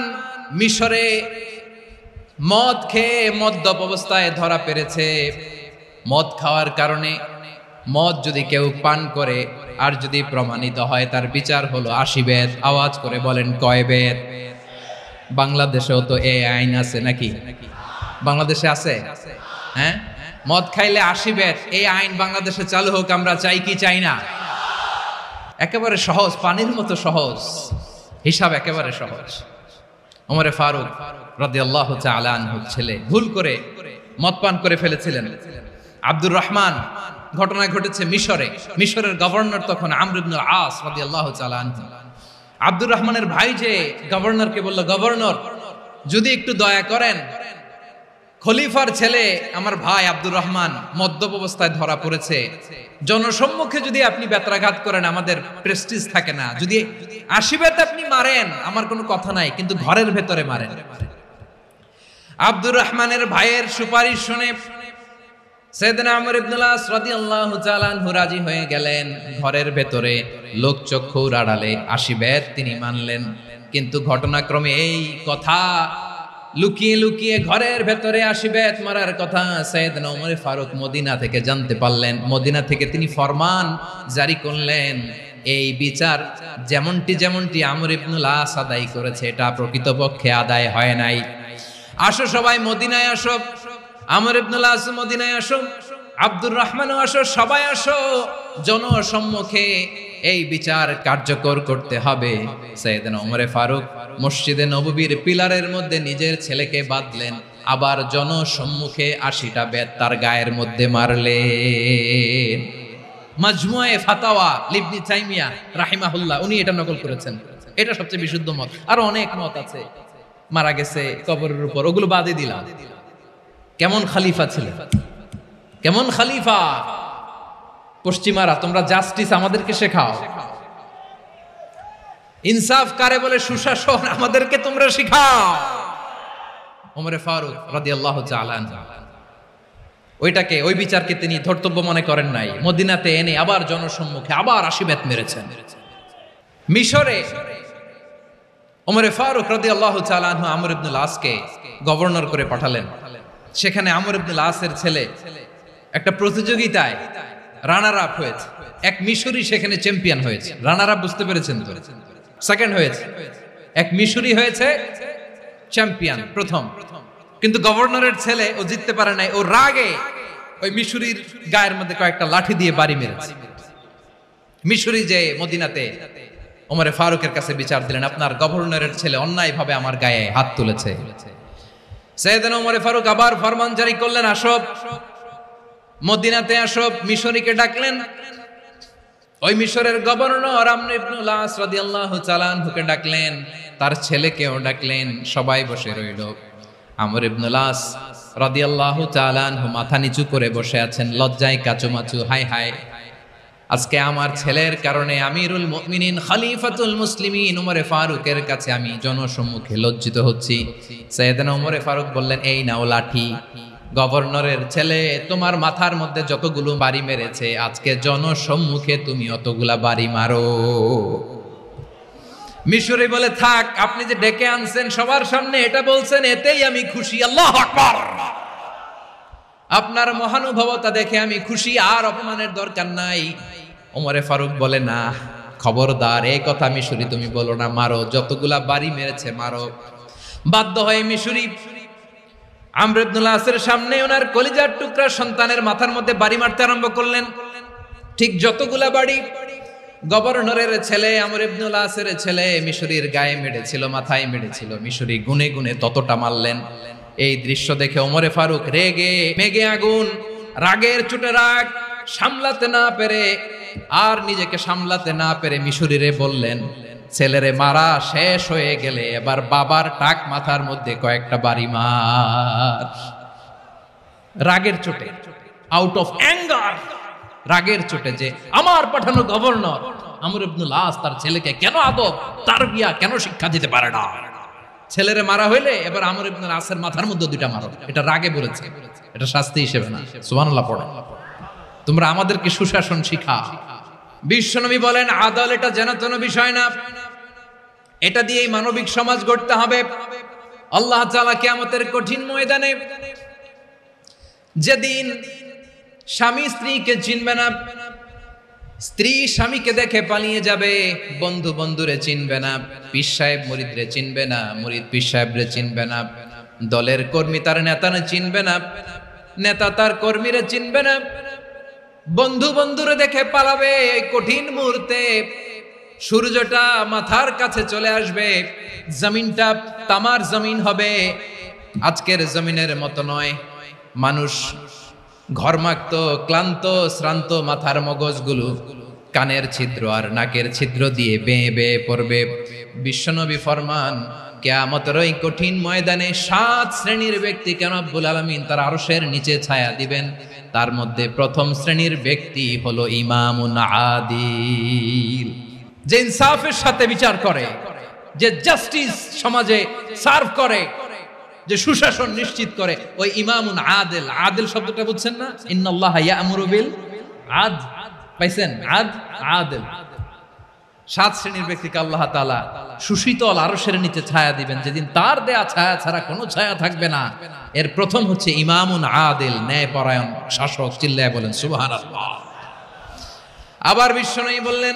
মিশরে মদ খেয়ে মদ্যপ অবস্থায় ধরা পড়েছে। মদ খাওয়ার কারণে, মদ যদি কেউ পান করে আর যদি প্রমাণিত হয়, তার বিচার হলো 80 বেত। আওয়াজ করে বলেন কয় বেত? বাংলাদেশেও তো এই আইন আছে নাকি? বাংলাদেশে আছে? হ্যাঁ, মদ খাইলে 80 বেত, এই আইন বাংলাদেশে চালু হোক, আমরা চাই কি চাই না? একেবারে সহজ, পানির মতো সহজ হিসাব, একেবারে সহজ। ওমরে ফারুক রাদিয়াল্লাহু তাআলা আনহুর ছেলে ভুল করে মদ পান করে ফেলেছিলেন। আব্দুর রহমান, ঘটনা ঘটেছে মিশরে। মিশরের গভর্নর তখন আমর ইবনুল আস রাদিয়াল্লাহু তাআলা আনহু। আব্দুর রহমানের ভাই যে গভর্নরকে বলল, গভর্নর যদি একটু দয়া করেন, খলিফার ছেলে আমার ভাই আব্দুর রহমান মদ্যপ অবস্থায় ধরা পড়েছে, জনসম্মুখে যদি আপনি বেত্রাঘাত করেন আমাদের প্রেস্টিজ থাকে না, যদি 80 বেত আপনি মারেন আমার কোনো কথা নাই, কিন্তু ঘরের ভেতরে মারেন। আব্দুর রহমানের ভাইয়ের সুপারিশ শুনে সাইয়েদনা আমর ইবনুল আস রাদিয়াল্লাহু তাআলা আনহু রাজি হয়ে গেলেন। ঘরের ভেতরে লোকচক্ষুর আড়ালে 80 বেত তিনি মানলেন। কিন্তু ঘটনাক্রমে এই কথা লুকিয়ে লুকিয়ে ঘরের ভেতরে 80 বেত মারার কথা সাইয়েদনা ওমর ফারুক মদিনা থেকে জানতে পারলেন। মদিনা থেকে তিনি ফরমান জারি করলেন, এই বিচার যেমনটি আমর ইবনুল আস আদায় করেছে, এটা প্রকৃতপক্ষে আদায় হয় নাই। আসো সবাই মদিনায় আসো, আমর ইবনুল আস মদিনায় আসো, আব্দুর রহমানও আসো, সবাই আসো, জনসম্মুখে এই বিচার কার্যকর করতে হবে। সাইয়েদনা ওমর ফারুক মসজিদে নববীর পিলারের মধ্যে নিজের ছেলেকে বাঁধলেন, আবার জনসম্মুখে 80টা বেত তার গায়ের মধ্যে মারলেন। মাজমুয়ে ফাতাওয়া ইবনে তাইমিয়া রাহিমাহুল্লাহ উনি এটা নকল করেছেন। এটা সবচেয়ে বিশুদ্ধ মত, আর অনেক মত আছে। মারা গেছে কবরের উপর, ওগুলো বাদে দিলাম। কেমন খলিফা ছিলেন, কেমন খলিফা! পশ্চিমারা তোমরা জাস্টিস আমাদেরকে শেখাও, ইনসাফ কারে বলে, সুশাসন আমাদেরকে তোমরা শেখাও। ওমরে ফারুক রাদিয়াল্লাহু তাআলা আনহু ওইটাকে, ওই বিচারকে তিনি ধর্তব্য মনে করেন নাই। মদিনাতে এনে আবার জনসম্মুখে আবার 80 বেত মেরেছেন। মিশরে ওমরে ফারুক রাদিয়াল্লাহু তাআলা আনহু আমর ইবনুল আসকে গভর্নর করে পাঠালেন। সেখানে আমর ইবনুল আসের ছেলে একটা প্রতিযোগিতায় রানার আপ হয়েছে। এক মিশরি সেখানে চ্যাম্পিয়ন হয়েছে। রানার আপ বুঝতে পেরেছেন তো? সেকেন্ড হয়েছে। এক মিশরি হয়েছে চ্যাম্পিয়ন, প্রথম। কিন্তু গভর্নরের ছেলে ও জিততে পারে নাই। ও রাগে ওই মিশরির গায়ের মধ্যে কয়েকটা লাঠি দিয়ে বাড়ি মেরেছে। মিশরি যে মদিনাতে ওমরে ফারুকের কাছে বিচার দিলেন, আপনার গভর্নরের ছেলে অন্যায়ভাবে আমার গায়ে হাত তুলেছে। সাইয়েদনা ওমরে ফারুক আবার ফরমান জারি করলেন, আসো মদিনাতে আসো। মিশরীকে ডাকলেন। ওই মিশরের গভর্নর আমর ইবনুল আস রাদিয়াল্লাহু তাআলা আনহুকে ডাকলেন, তার ছেলেকেও ডাকলেন। সবাই বসে রইল। আমর ইবনুল আস রাদিয়াল্লাহু তাআলা আনহু মাথা নিচু করে বসে আছেন, লজ্জায় কাচুমাচু। হায় হায়, আজকে আমার ছেলের কারণে আমিরুল মুমিনিন খলিফাতুল মুসলিমিন ওমরে ফারুকের কাছে আমি জনসম্মুখে লজ্জিত হচ্ছি। সাইয়েদনা ওমরে ফারুক বললেন, এই নাও লাঠি। গভর্নরের ছেলে তোমার মাথার মধ্যে যতগুলো বাড়ি মেরেছে, আজকে জনসম্মুখে তুমি অতগুলা বাড়ি মারো। মিশরি বলে, থাক, আপনি যে ডেকে আনছেন সবার সামনে এটা বলছেন, এতেই আমি খুশি। আল্লাহু আকবার! আপনার মহানুভবতা দেখে আমি খুশি, আর অপমানের দরকার নাই। ওমরে ফারুক বলে, না, খবরদার, এই কথা মিশরি তুমি বলো না, মারো, যতগুলা বাড়ি মেরেছে মারো। বাধ্য হয়ে মিশরি আমর ইবনুল আসের সামনে ওনার কলিজার টুকরা সন্তানের মাথার মধ্যে বাড়ি মারতে আরম্ভ করলেন। ঠিক যতগুলা বাড়ি গভর্নরের ছেলে আমর ইবনুল আসের ছেলে মিশরির গায়ে মেরেছিল, মাথায় মেরেছিল, মিশরি গুনে গুনে ততটা মারলেন। এই দৃশ্য দেখে ওমরে ফারুক রেগে মেগে আগুন, রাগের চোটে রাগ সামলাতে না পেরে, আর নিজেকে সামলাতে না পেরে মিশরিরে বললেন, ছেলেরে মারা শেষ হয়ে গেলে এবার বাবার টাক মাথার মধ্যে কয়েকটা বাড়ি মার। রাগের চোটে, আউট অফ অ্যাঙ্গার, রাগের চোটে, যে আমার পাঠানো গভর্নর আমর ইবনুল আস তার ছেলেকে কেন আদব তারবিয়া কেন শিক্ষা দিতে পারে না। ছেলেরে মারা হইলে এবার আমর ইবনে আসের মাথার মধ্যে দুইটা মারো, এটা রাগে বলেছে, এটা শাস্তি হিসেবে না। সুবহানাল্লাহ পড়ে। তোমরা আমাদেরকে সুশাসন শিখা। বিশ্বনবী বলেন আদালত এটা যেন তেন বিষয় না, এটা দিয়েই মানবিক সমাজ গড়তে হবে। আল্লাহ তাআলা কিয়ামতের কঠিন ময়দানে যেদিন স্বামী স্ত্রীকে চিনবে না, স্ত্রী স্বামীকে দেখে পালিয়ে যাবে, বন্ধু বন্ধুরে চিনবে না, পীর সাহেব মুরিদরে চিনবে না, মুরিদ পীর সাহেবরে চিনবে না, দলের কর্মী তার নেতারে চিনবে না, নেতা তার কর্মীরে চিনবে না, বন্ধু বন্ধুরে দেখে পালাবে। এই কঠিন মুহূর্তে সূর্যটা মাথার কাছে চলে আসবে, জমিনটা তামার জমিন হবে, আজকের জমিনের মতো নয়। মানুষ ঘর্মাক্ত, ক্লান্ত, শ্রান্ত মাথার মগজগুলো কানের ছিদ্র আর নাকের ছিদ্র দিয়ে বেয়ে বেয়ে পড়বে। বিশ্বনবী ফরমান কিয়ামতের ওই কঠিন ময়দানে 7 শ্রেণীর ব্যক্তিকে রব্বুল আলামিন তার আরশের নিচে ছায়া দিবেন। তার মধ্যে প্রথম শ্রেণীর ব্যক্তি হলো ইমামুন আদিল, যে ইনসাফের সাথে বিচার করে, যে জাস্টিস সমাজে সার্ভ করে, যে সুশাসন নিশ্চিত করে, ওই ইমামুন আদিল। আদিল শব্দটা বুঝছেন না? ইন্নাল্লাহা ইয়া'মুরু বিল আদল, পাইছেন? আদিল। 7 শ্রেণীর ব্যক্তিকে আল্লাহ তাআলা সুশীতল আরশের নিচে ছায়া দিবেন, যেদিন তার দেয়া ছায়া ছাড়া কোনো ছায়া থাকবে না। এর প্রথম হচ্ছে ইমামুন আদিল, ন্যায়পরায়ণ শাসক। চিল্লায় বলেন সুবহানাল্লাহ। আবার বিশ্বনবী বললেন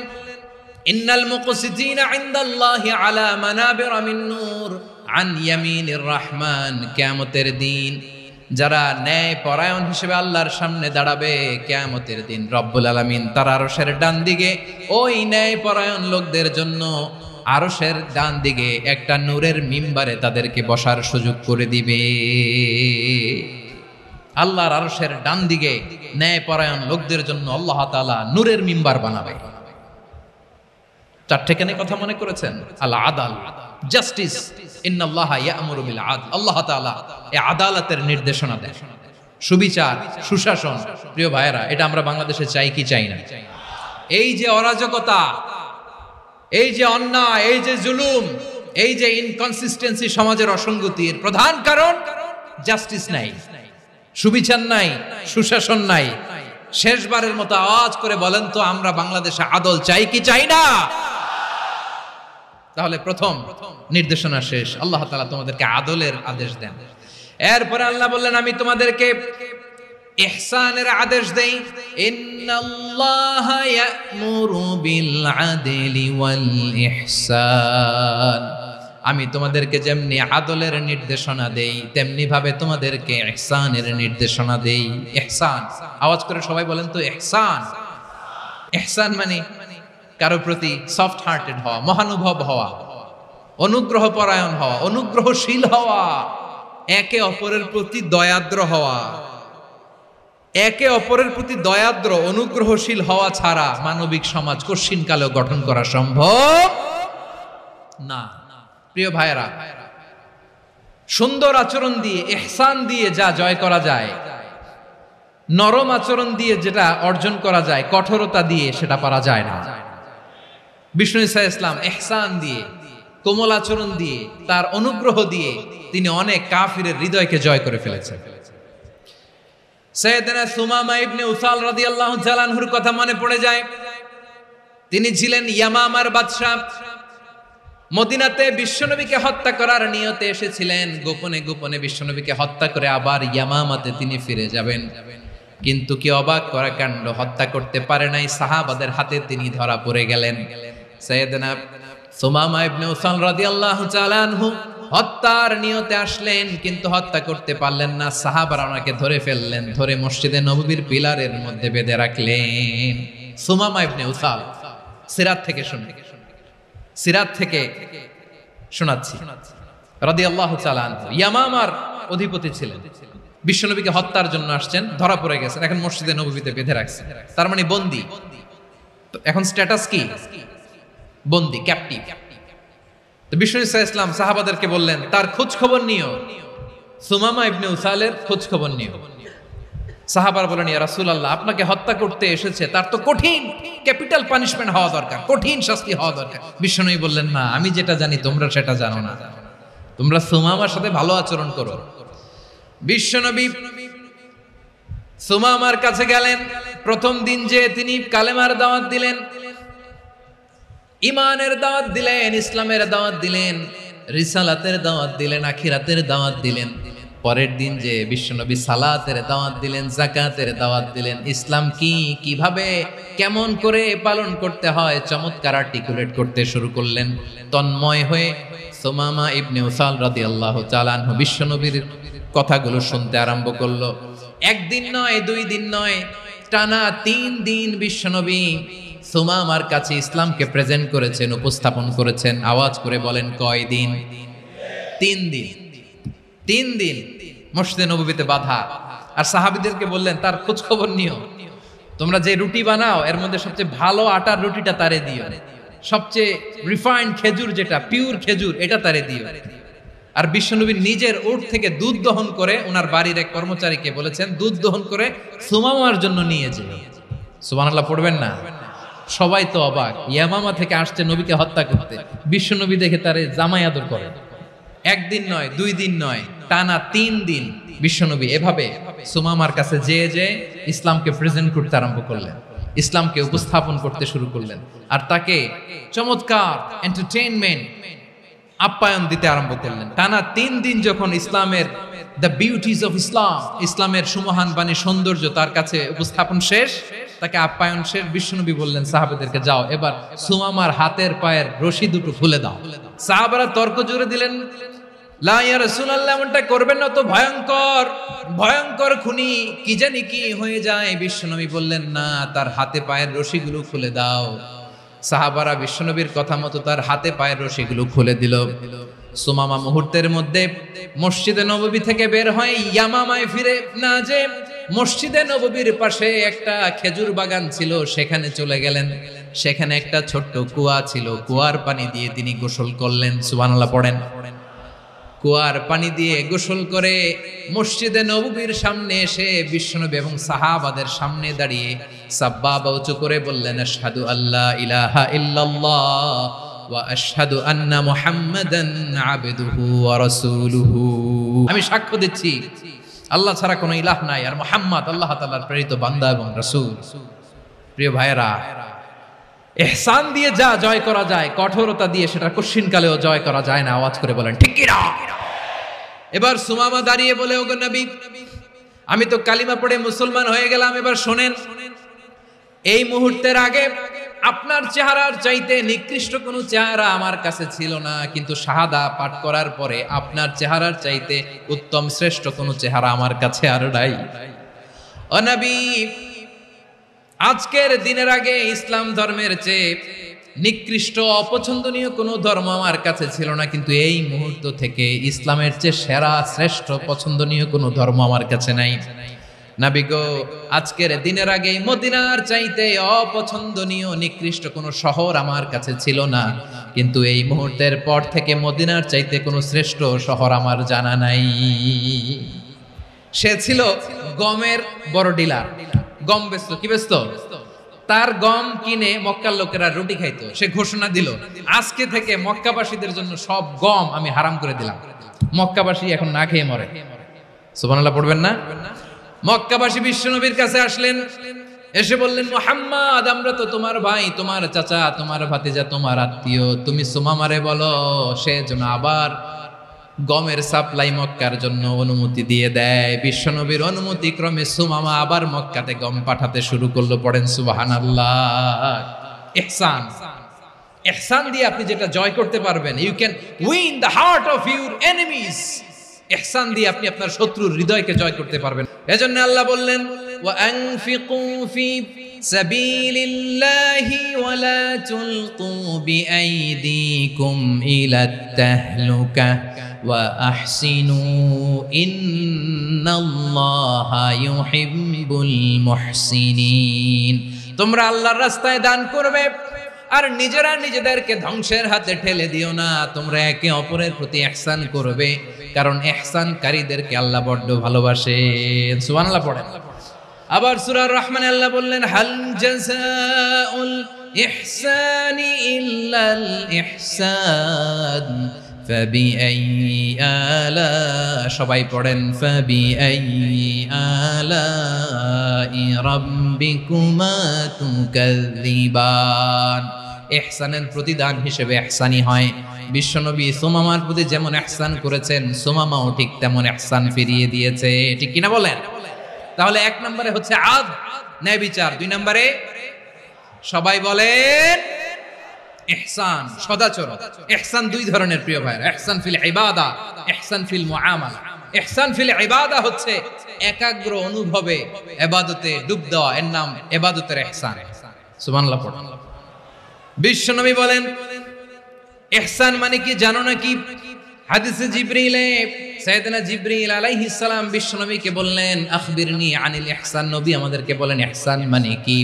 ইন্নাল মুকসিতিনা ইনদাল্লাহি আলা মানাবিরা মিন নূর আন ইয়ামিনির রহমান। কিয়ামতের দিন যারা ন্যায় পরায়ণ হিসেবে আল্লাহর সামনে দাঁড়াবে, কিয়ামতের দিন রব্বুল আলামিন তার আরশের ডান দিকে ওই ন্যায় পরায়ণ লোকদের জন্য আরশের ডান দিকে একটা নূরের মিম্বারে তাদেরকে বসার সুযোগ করে দিবে। আল্লাহর আরশের ডান দিকে ন্যায় পরায়ণ লোকদের জন্য আল্লাহ তাআলা নূরের মিম্বার বানাবে। 4টে কেন কথা মনে করেছেন? আল আদাল, জাস্টিস। ইন্নাল্লাহা ইয়া'মুরু বিল আদল। আল্লাহ তাআলা এই আদালতের নির্দেশনা দেন, সুবিচার, সুশাসন। প্রিয় ভাইয়েরা, এটা আমরা বাংলাদেশে চাই কি চাই না? এই যে অরাজকতা, এই যে অন্যায়, এই যে জুলুম, এই যে ইনকনসিস্টেন্সি, সমাজের অসঙ্গতির প্রধান কারণ জাস্টিস নাই, সুবিচার নাই, সুশাসন নাই। শেষবারের মতো আওয়াজ করে বলেন তো, আমরা বাংলাদেশে আদল চাই কি চাই না? তাহলে প্রথম নির্দেশনা শেষ। আল্লাহ তাআলা তোমাদেরকে আদলের আদেশ দেন। এরপরে আল্লাহ বললেন আমি তোমাদেরকে ইহসানের আদেশ দেই। ইন্নাল্লাহা ইয়া'মুরু বিল আদলি ওয়াল ইহসান। আমি তোমাদেরকে যেমনি আদলের নির্দেশনা দেই, তেমনি ভাবে তোমাদেরকে ইহসানের নির্দেশনা দেই। ইহসান, আওয়াজ করে সবাই বলেন তো ইহসান। ইহসান মানে কারো প্রতি সফট হার্টেড হওয়া, মহানুভব হওয়া, অনুগ্রহ পরায়ণ হওয়া, অনুগ্রহশীল হওয়া, একে অপরের প্রতি দয়াদ্র হওয়া। একে অপরের প্রতি দয়াদ্র, অনুগ্রহশীল হওয়া ছাড়া মানবিক সমাজ কশিনকালেও গঠন করা সম্ভব না। প্রিয় ভাইয়েরা, সুন্দর আচরণ দিয়ে, ইহসান দিয়ে যা জয় করা যায়, নরম আচরণ দিয়ে যেটা অর্জন করা যায়, কঠোরতা দিয়ে সেটা পারা যায় না। বিষ্ণু ঈসা ইসলাম ইহসান দিয়ে, কোমল আচরণ দিয়ে, তার অনুগ্রহ দিয়ে তিনি অনেক কাফিরের হৃদয়কে জয় করে ফেলেছেন। সাইয়েদনা সুমামা ইবনে উসাল রাদিয়াল্লাহু তাআলা আনহুর কথা মনে পড়ে যায়। তিনি ছিলেন ইয়ামামার বাদশা। মদিনাতে বিশ্বনবীকে হত্যা করার নিয়তে এসেছিলেন। গোপনে গোপনে বিশ্বনবীকে হত্যা করে আবার ইয়ামামাতে তিনি ফিরে যাবেন। কিন্তু কি অবাক করা কাণ্ড, হত্যা করতে পারে নাই, সাহাবাদের হাতে তিনি ধরা পড়ে গেলেন। সাইয়েদনা সুমামা ইবনে উসাল রাদিয়াল্লাহু তাআলা আনহু হত্যার নিয়তে আসলেন, কিন্তু হত্যা করতে পারলেন না। সাহাবারা ওনাকে ধরে ফেললেন, ধরে মসজিদে নববীর পিলারের মধ্যে বেঁধে রাখলেন। সুমামা ইবনে উসাল, সিরাত থেকে শুনে, সিরাত থেকে শোনাচ্ছি, রাদিয়াল্লাহু তাআলা আনহু ইয়ামামার অধিপতি ছিলেন। বিশ্বনবীকে হত্যার জন্য আসছেন, ধরা পড়ে গেছেন, এখন মসজিদে নববীতে বেঁধে রাখছেন। তার মানে বন্দী। এখন স্ট্যাটাস কি? বন্দী, ক্যাপটিভ। তো বিষ্ণু ঈসা ইসলাম সাহাবাদেরকে বললেন তার খোঁজ খবর নিও, সুমামা ইবনে উসালের খোঁজ খবর নিও। সাহাবার বলেন ইয়া রাসূলুল্লাহ, আপনাকে হত্যা করতে এসেছে, তার তো কঠিন ক্যাপিটাল পানিশমেন্ট হওয়া দরকার, কঠিন শাস্তি হওয়া দরকার। বিষ্ণু বললেন না, আমি যেটা জানি তোমরা সেটা জানো না। তোমরা সুমামার সাথে ভালো আচরণ করো। বিশ্বনবী সুমামার কাছে গেলেন। প্রথম দিন যে তিনি কালেমার দাওয়াত দিলেন, ইমানের দাওয়াত দিলেন, ইসলামের দাওয়াত দিলেন, রিসালাতের দাওয়াত দিলেন, আখিরাতের দাওয়াত দিলেন। পরের দিন যে বিশ্বনবী সালাতের দাওয়াত দিলেন, যাকাতের দাওয়াত দিলেন, ইসলাম কি, কিভাবে, কেমন করে পালন করতে হয় চমৎকার আর্টিকুলেট করতে শুরু করলেন। তন্ময় হয়ে সুমামা ইবনে উসাল রাদিয়াল্লাহু তাআলা আনহু বিশ্বনবীর কথাগুলো শুনতে আরম্ভ করলো। একদিন নয়, 2 দিন নয়, টানা 3 দিন বিশ্বনবী সুমামার কাছে ইসলামকে প্রেজেন্ট করেছেন, উপস্থাপন করেছেন। আওয়াজ করে বলেন, কয় দিন? 3 দিন। 3 দিন মসজিদে নববীতে বাধা। আর সাহাবীদেরকে বললেন, তার খোঁজ খবর নিও, তোমরা যে রুটি বানাও এর মধ্যে সবচেয়ে ভালো আটার রুটিটা তারে দিও, সবচেয়ে রিফাইন্ড খেজুর, যেটা পিওর খেজুর, এটা তারে দিও। আর বিশ্বনবী নিজের উট থেকে দুধ দহন করে ওনার বাড়ির এক কর্মচারীকে বলেছেন, দুধ দহন করে সুমামার জন্য নিয়ে যেও। সুবহানাল্লাহ পড়বেন না? সবাই তো অবাক, ইয়ামামা থেকে আসছে নবীকে হত্যা করতে, বিশ্বনবী দেখে তারে জামাই আদর করে। একদিন নয়, 2 দিন নয়, টানা 3 দিন বিশ্বনবী এভাবে সুমামার কাছে যেয়ে ইসলামকে প্রেজেন্ট করতে আরম্ভ করলেন, ইসলামকে উপস্থাপন করতে শুরু করলেন। আর তাকে চমৎকার এন্টারটেইনমেন্ট, আপ্যায়ন দিতে আরম্ভ করলেন। টানা 3 দিন যখন ইসলামের দ্য বিউটিজ অফ ইসলাম, ইসলামের সুমহান বাণী, সৌন্দর্য তার কাছে উপস্থাপন শেষ, তাকে আপ্যায়ন শেষ, বিশ্বনবী বললেন সাহাবাদেরকে, যাও এবার সুমামার হাতের পায়ের রশি দুটো খুলে দাও। সাহাবারা তর্ক জুড়ে দিলেন, লা ইয়া রাসূলুল্লাহ, এমনটা করবেন না, তো ভয়ঙ্কর ভয়ঙ্কর খুনি, কি জানি কি হয়ে যায়। বিশ্বনবী বললেন, না, তার হাতে পায়ের রশিগুলো খুলে দাও। সাহাবারা বিশ্বনবীর কথা মতো তার হাতে পায়ের রশিগুলো খুলে দিল। সুমামা মুহূর্তের মধ্যে মসজিদে নববী থেকে বের হয়, ইয়ামামায় ফিরে না যে মসজিদে নববীর পাশে একটা খেজুর বাগান ছিল, সেখানে চলে গেলেন। সেখানে একটা ছোট্ট কুয়া ছিল, কুয়ার পানি দিয়ে তিনি গোসল করলেন। সুবহানাল্লাহ পড়েন। কুয়ার পানি দিয়ে গোসল করে মসজিদে নববীর সামনে এসে বিশ্বনবী এবং সাহাবাদের সামনে দাঁড়িয়ে সাব্বাবা উঁচু করে বললেন, আশহাদু আল্লা ইলাহা ইল্লাল্লাহ ওয়া আশহাদু আন্না মুহাম্মাদান আবদুহু ওয়া রাসূলুহু। আমি সাক্ষ্য দিচ্ছি আল্লাহ ছাড়া কোনো ইলাহ নাই, আর মুহাম্মদ আল্লাহ তাআলার প্রেরিত বান্দা এবং রাসূল। প্রিয় ভাইয়েরা, ইহসান দিয়ে যা জয় করা যায়, কঠোরতা দিয়ে সেটা কঠিনকালেও জয় করা যায় না। আওয়াজ করে বলেন, ঠিক কি না? এবার সুমামা দাঁড়িয়ে বলে, ওগো নবী, আমি তো কালিমা পড়ে মুসলমান হয়ে গেলাম, এবার শোনেন, এই মুহূর্তের আগে আপনার চেহারার চাইতে নিকৃষ্ট কোনো চেহারা আমার কাছে ছিল না, কিন্তু শাহাদা পাঠ করার পরে আপনার চেহারার চাইতে উত্তম শ্রেষ্ঠ কোনো চেহারা আমার কাছে আর নাই। ও নবী, আজকের দিনের আগে ইসলাম ধর্মের চেয়ে নিকৃষ্ট অপছন্দনীয় কোনো ধর্ম আমার কাছে ছিল না, কিন্তু এই মুহূর্ত থেকে ইসলামের চেয়ে সেরা শ্রেষ্ঠ পছন্দনীয় কোনো ধর্ম আমার কাছে নাই। নবী গো, আজকের দিনের আগে মদিনার চাইতে অপছন্দনীয় নিকৃষ্ট কোনো শহর আমার কাছে ছিল না, কিন্তু এই মুহূর্তের পর থেকে মদিনার চাইতে কোনো শ্রেষ্ঠ শহর আমার জানা নাই। সে ছিল গমের বড় ডিলার, গম বেচত। কি বেচত? তার গম কিনে মক্কার লোকেরা রুটি খাইতো। সে ঘোষণা দিল, আজকে থেকে মক্কাবাসীদের জন্য সব গম আমি হারাম করে দিলাম, মক্কাবাসী এখন না খেয়ে মরে। সুবহানাল্লাহ পড়বেন না? মক্কাবাসী বিশ্বনবীর কাছে আসলেন, এসে বললেন, মুহাম্মদ, আমরা তো তোমার ভাই, তোমার চাচা, তোমার ভাতিজা, তোমার আত্মীয়, তুমি সুমামারে বলো সে যেন আবার গমের সাপ্লাই মক্কার জন্য অনুমতি দিয়ে দেয়। বিশ্বনবীর অনুমতি ক্রমে সুমামা আবার মক্কাতে গম পাঠাতে শুরু করলো। পড়েন সুবহানাল্লাহ। ইহসান, ইহসান দিয়ে আপনি যেটা জয় করতে পারবেন, you can win the heart of your enemies. ইহসান দিয়ে আপনি আপনার শত্রুর হৃদয়কে জয় করতে পারবেন। এজন্য আল্লাহ বললেন, ওয়া আনফিকু ফি সাবিলিল্লাহি ওয়া লা তুলকু বিআইদিকুম ইলাত তাহলুকা ওয়া আহসিনু ইন্নাল্লাহা ইউহিব্বুল মুহসিনিন। তোমরা আল্লাহর রাস্তায় দান করবে আর নিজেরা নিজেদেরকে ধ্বংসের হাতে ঠেলে দিও না। তোমরা একে অপরের প্রতি ইহসান করবে, কারণ ইহসানকারীদেরকে আল্লাহ বড্ড ভালোবাসেন। সুবহানাল্লাহ পড়েন। আবার সূরা রহমানে আল্লাহ বললেন, হাল জাযাউল ইহসানি ইল্লাল ইহসান ফাবিআইয়ি আলা, সবাই পড়েন ফাবিআইয়ি আলাই রাব্বিকুমা তুকাযযিবান। ইহসানের প্রতিদান হিসেবে ইহসানি হয়। বিশ্বনবী সুমামার প্রতি যেমন ইহসান করেছেন, সুমামাও ঠিক তেমন ইহসান ফিরিয়ে দিয়েছে। ঠিক কিনা বলেন? তাহলে এক নম্বরে হচ্ছে আদ, ন্যায় বিচার। দুই নম্বরে সবাই বলেন ইহসান, সদাচরণ। ইহসান দুই ধরনের প্রিয় ভাইরা, ইহসান ফিল ইবাদা, ইহসান ফিল মুআমালা। ইহসান ফিল ইবাদা হচ্ছে একাগ্র অনুভবে ইবাদতে ডুব দেওয়া, এর নাম ইবাদতের ইহসান। সুবহানাল্লাহ পড়ুন। বিশ্বনবী বলেন ইহসান মানে কি জানো নাকি? হাদিসে জিবরিলে সাইয়েদনা জিবরিল আলাইহিস সালাম বিশ্বনবীকে বললেন আখবিরনি আনিল ইহসান। নবী আমাদেরকে বলেন ইহসান মানে কি?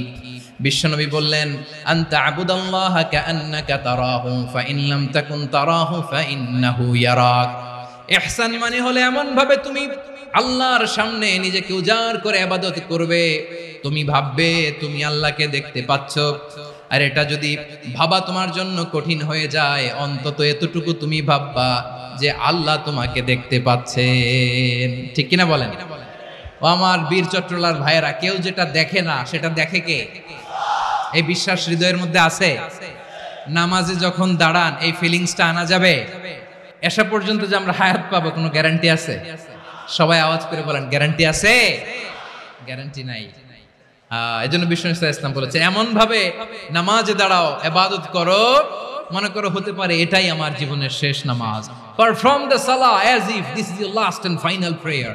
বিশ্বনবী বললেন আনতা আবুদাল্লাহা কাআন্নাকা তারাহু ফাইন লাম তাকুন তারাহু ফাইন্নাহু ইয়ারাক। ইহসান মানে হলো এমন ভাবে তুমি আল্লাহর সামনে নিজেকে উজাড় করে ইবাদত করবে, তুমি ভাববে তুমি আল্লাহকে দেখতে পাচ্ছ। আর এটা যদি ভাবা তোমার জন্য কঠিন হয়ে যায়, অন্তত এতটুকু তুমি ভাববা যে আল্লাহ তোমাকে দেখতে পাচ্ছেন। ঠিক কিনা বলেন? ও আমার বীর চট্টলার ভাইয়েরা, কেউ যেটা দেখে না সেটা দেখে কে? এই বিশ্বাস হৃদয়ের মধ্যে আছে? নামাজে যখন দাঁড়ান এই ফিলিংসটা আনা যাবে? এসা পর্যন্ত যে আমরা হায়াত পাবো কোনো গ্যারান্টি আছে? সবাই আওয়াজ করে বলেন গ্যারান্টি আছে? গ্যারান্টি নাই। এজন্য বিষ্ণু ইসলাম বলেছে এমন ভাবে নামাজে দাঁড়াও, ইবাদত করো, মনে করো হতে পারে এটাই আমার জীবনের শেষ নামাজ। পারফর্ম দ্য সালাহ as if this is your last and final prayer.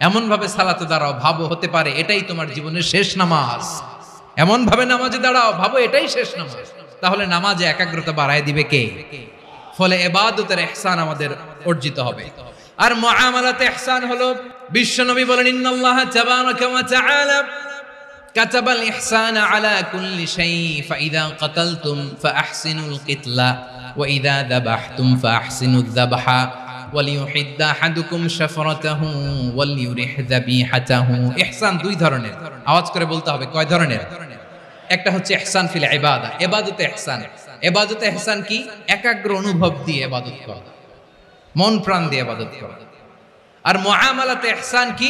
এমন ভাবে সালাতে দাঁড়াও, ভাবো হতে পারে এটাই তোমার জীবনের শেষ নামাজ। এমন ভাবে নামাজে দাঁড়াও, ভাবো এটাই শেষ নামাজ। তাহলে নামাজে একাগ্রতা বাড়ায় দিবে কে? ফলে ইবাদতের ইহসান আমাদের অর্জিত হবে। আর মুআমালাতে ইহসান হলো, বিশ্বনবী বলেন ইন্নাল্লাহা তাবারাকা ওয়া তাআলা কাতাবাল ইহসানা আলা কুল্লি শাই ফাইদা কাতালতুম ফাআহসিনুল কিতলা ওয়া ইযা যাবাহতুম ফাআহসিনুয যাবহা ওয়ালিউহিদ্দা আহাদুকুম শাফরাতাহু ওয়ালিউরিহ যাবিহাতাহু। ইহসান দুই ধরনের, আওয়াজ করে বলতে হবে কয় ধরনের? একটা হচ্ছে ইহসান ফিল ইবাদা, ইবাদতে ইহসান। ইবাদতে ইহসান কি? একাগ্র অনুভব দিয়ে ইবাদত করা, মন প্রাণ দিয়ে ইবাদত করা। আর মুআমালাতে ইহসান কি?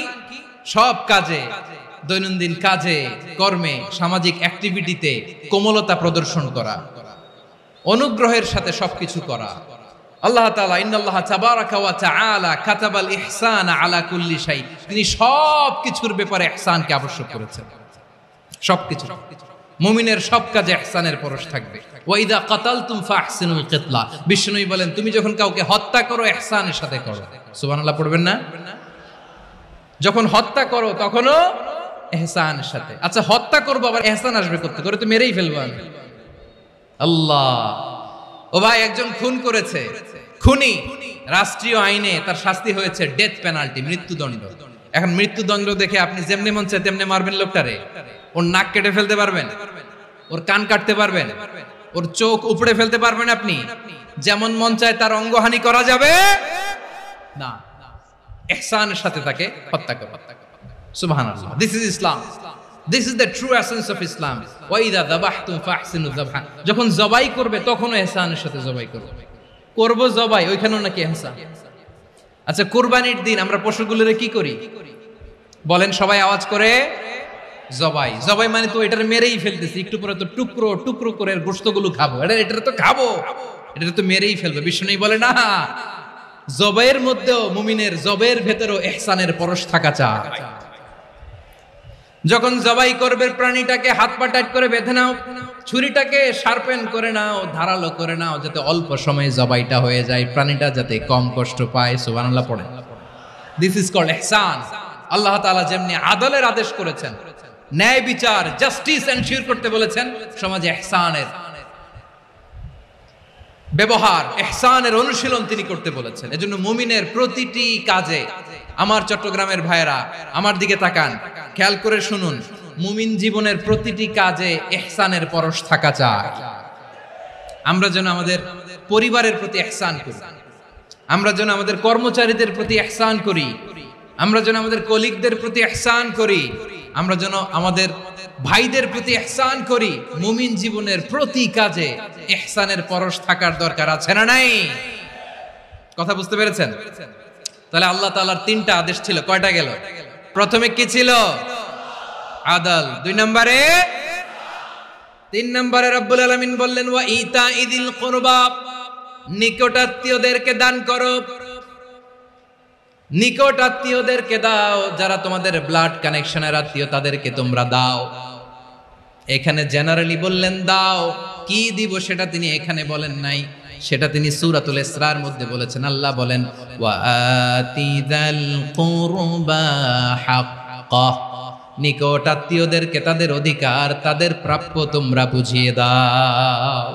সব কাজে, দৈনন্দিন কাজে, কর্মে, সামাজিক অ্যাক্টিভিটিতে কোমলতা প্রদর্শন করা, অনুগ্রহের সাথে সবকিছু করা। আল্লাহ তাআলা ইন্নাল্লাহা তাবারাকা ওয়া তাআলা কাতাবাল ইহসানা আলা কুল্লি শাই, তিনি সবকিছুর ব্যাপারে ইহসানকে আবশ্যক করেছেন। সবকিছু, মুমিনের সব কাজে ইহসানের পরশ থাকবে। ওয়া ইযা কাতালতুম ফাহসিনুল কিতলা, বিষ্ণুই বলেন তুমি যখন কাউকে হত্যা করো ইহসানের সাথে করো। সুবহানাল্লাহ পড়বেন না? যখন হত্যা করো তখনও ইহসানের সাথে। আচ্ছা হত্যা করবো আবার ইহসান আসবে করতে, করে তো মেরেই ফেলবো আমি। আল্লাহ, ও ভাই একজন খুন করেছে, খুনি, রাষ্ট্রীয় আইনে তার শাস্তি হয়েছে ডেথ পেনাল্টি, মৃত্যুদণ্ড। এখন মৃত্যুদণ্ড দেখে আপনি যেমনি মন চায় তেমনি মারবেন লোকটারে? ওর নাক কেটে ফেলতে পারবেন? ওর কান কাটতে পারবেন? ওর চোখ উপড়ে ফেলতে পারবেন আপনি? যেমন মন চায় তার অঙ্গহানি করা যাবে না। ইহসানের সাথে তাকে হত্যা করো। সুবহানাল্লাহ, this is Islam, this is the true essence of Islam. ওয়া ইযা যাবাহতুম ফাহসিনু যাবহা, যখন জবাই করবে তখনও ইহসানের সাথে জবাই করবে। করব জবাই, ওইখানেও নাকি ইহসান। আচ্ছা কুরবানির দিন আমরা পশুগুলোরে কি করি বলেন? সবাই আওয়াজ করে জবাই। জবাই মানে তো এটার মেরেই ফেলতেছি, একটু পরে তো টুকরো টুকরো করে গোশতগুলো খাবো, এটা তো খাবো, এটা তো মেরেই ফেলবে। বিষ্ণু বলে না, জবাইয়ের মধ্যেও মুমিনের জবের ভেতরেও ইহসানের পরশ থাকা চাই। যখন জবাই করবে প্রাণীটাকে হাত পা টাইট করে বেঁধে নাও, ছুরিটাকে শার্পেন করে নাও, ধারালো করে নাও, যাতে অল্প সময়ে জবাইটা হয়ে যায়, প্রাণীটা যাতে কম কষ্ট পায়। সুবহানাল্লাহ পড়ে। দিস ইজ কল্ড ইহসান। আল্লাহ তাআলা যেমনি আদলের আদেশ করেছেন, ন্যায় বিচার, জাস্টিস এনশিওর করতে বলেছেন, সমাজে ইহসানের ব্যবহার, ইহসানের অনুশীলন তিনি করতে বলেছেন। এজন্য মুমিনের প্রতিটি কাজে, আমার চট্টগ্রামের ভাইয়েরা আমার দিকে তাকান, খেয়াল করে শুনুন, মুমিন জীবনের প্রতিটি কাজে ইহসানের পরশ থাকা চাই। আমরা যেন আমাদের পরিবারের প্রতি ইহসান করি, আমরা যেন আমাদের কর্মচারীদের প্রতি ইহসান করি, আমরা যেন আমাদের কলিগদের প্রতি ইহসান করি, আমরা যেন আমাদের ভাইদের প্রতি ইহসান করি। মুমিন জীবনের প্রতি কাজে ইহসানের পরশ থাকার দরকার আছে না নাই? কথা বুঝতে পেরেছেন? তাহলে আল্লাহ তাআলার তিনটা আদেশ ছিল, কয়টা গেল? প্রথমে কি ছিল? আদল। 2 নম্বরে, 3 নম্বরে রব্বুল আলামিন বললেন ওয়া ইতাইদিল কুরবা, নিকটাত্মীয়দেরকে দান করো। নিকট আত্মীয়দেরকে দাও, যারা তোমাদের ব্লাড কানেকশনের আত্মীয় তাদেরকে তোমরা দাও। এখানে জেনারেলি বললেন দাও, কি দিব সেটা তিনি এখানে বলেন নাই, সেটা তিনি সূরাতুল ইসরার মধ্যে বলেছেন। আল্লাহ বলেন ওয়া আতিদাল কুরবা হাক্কা, নিকট আত্মীয়দেরকে তাদের অধিকার, তাদের প্রাপ্য তোমরা বুঝিয়ে দাও।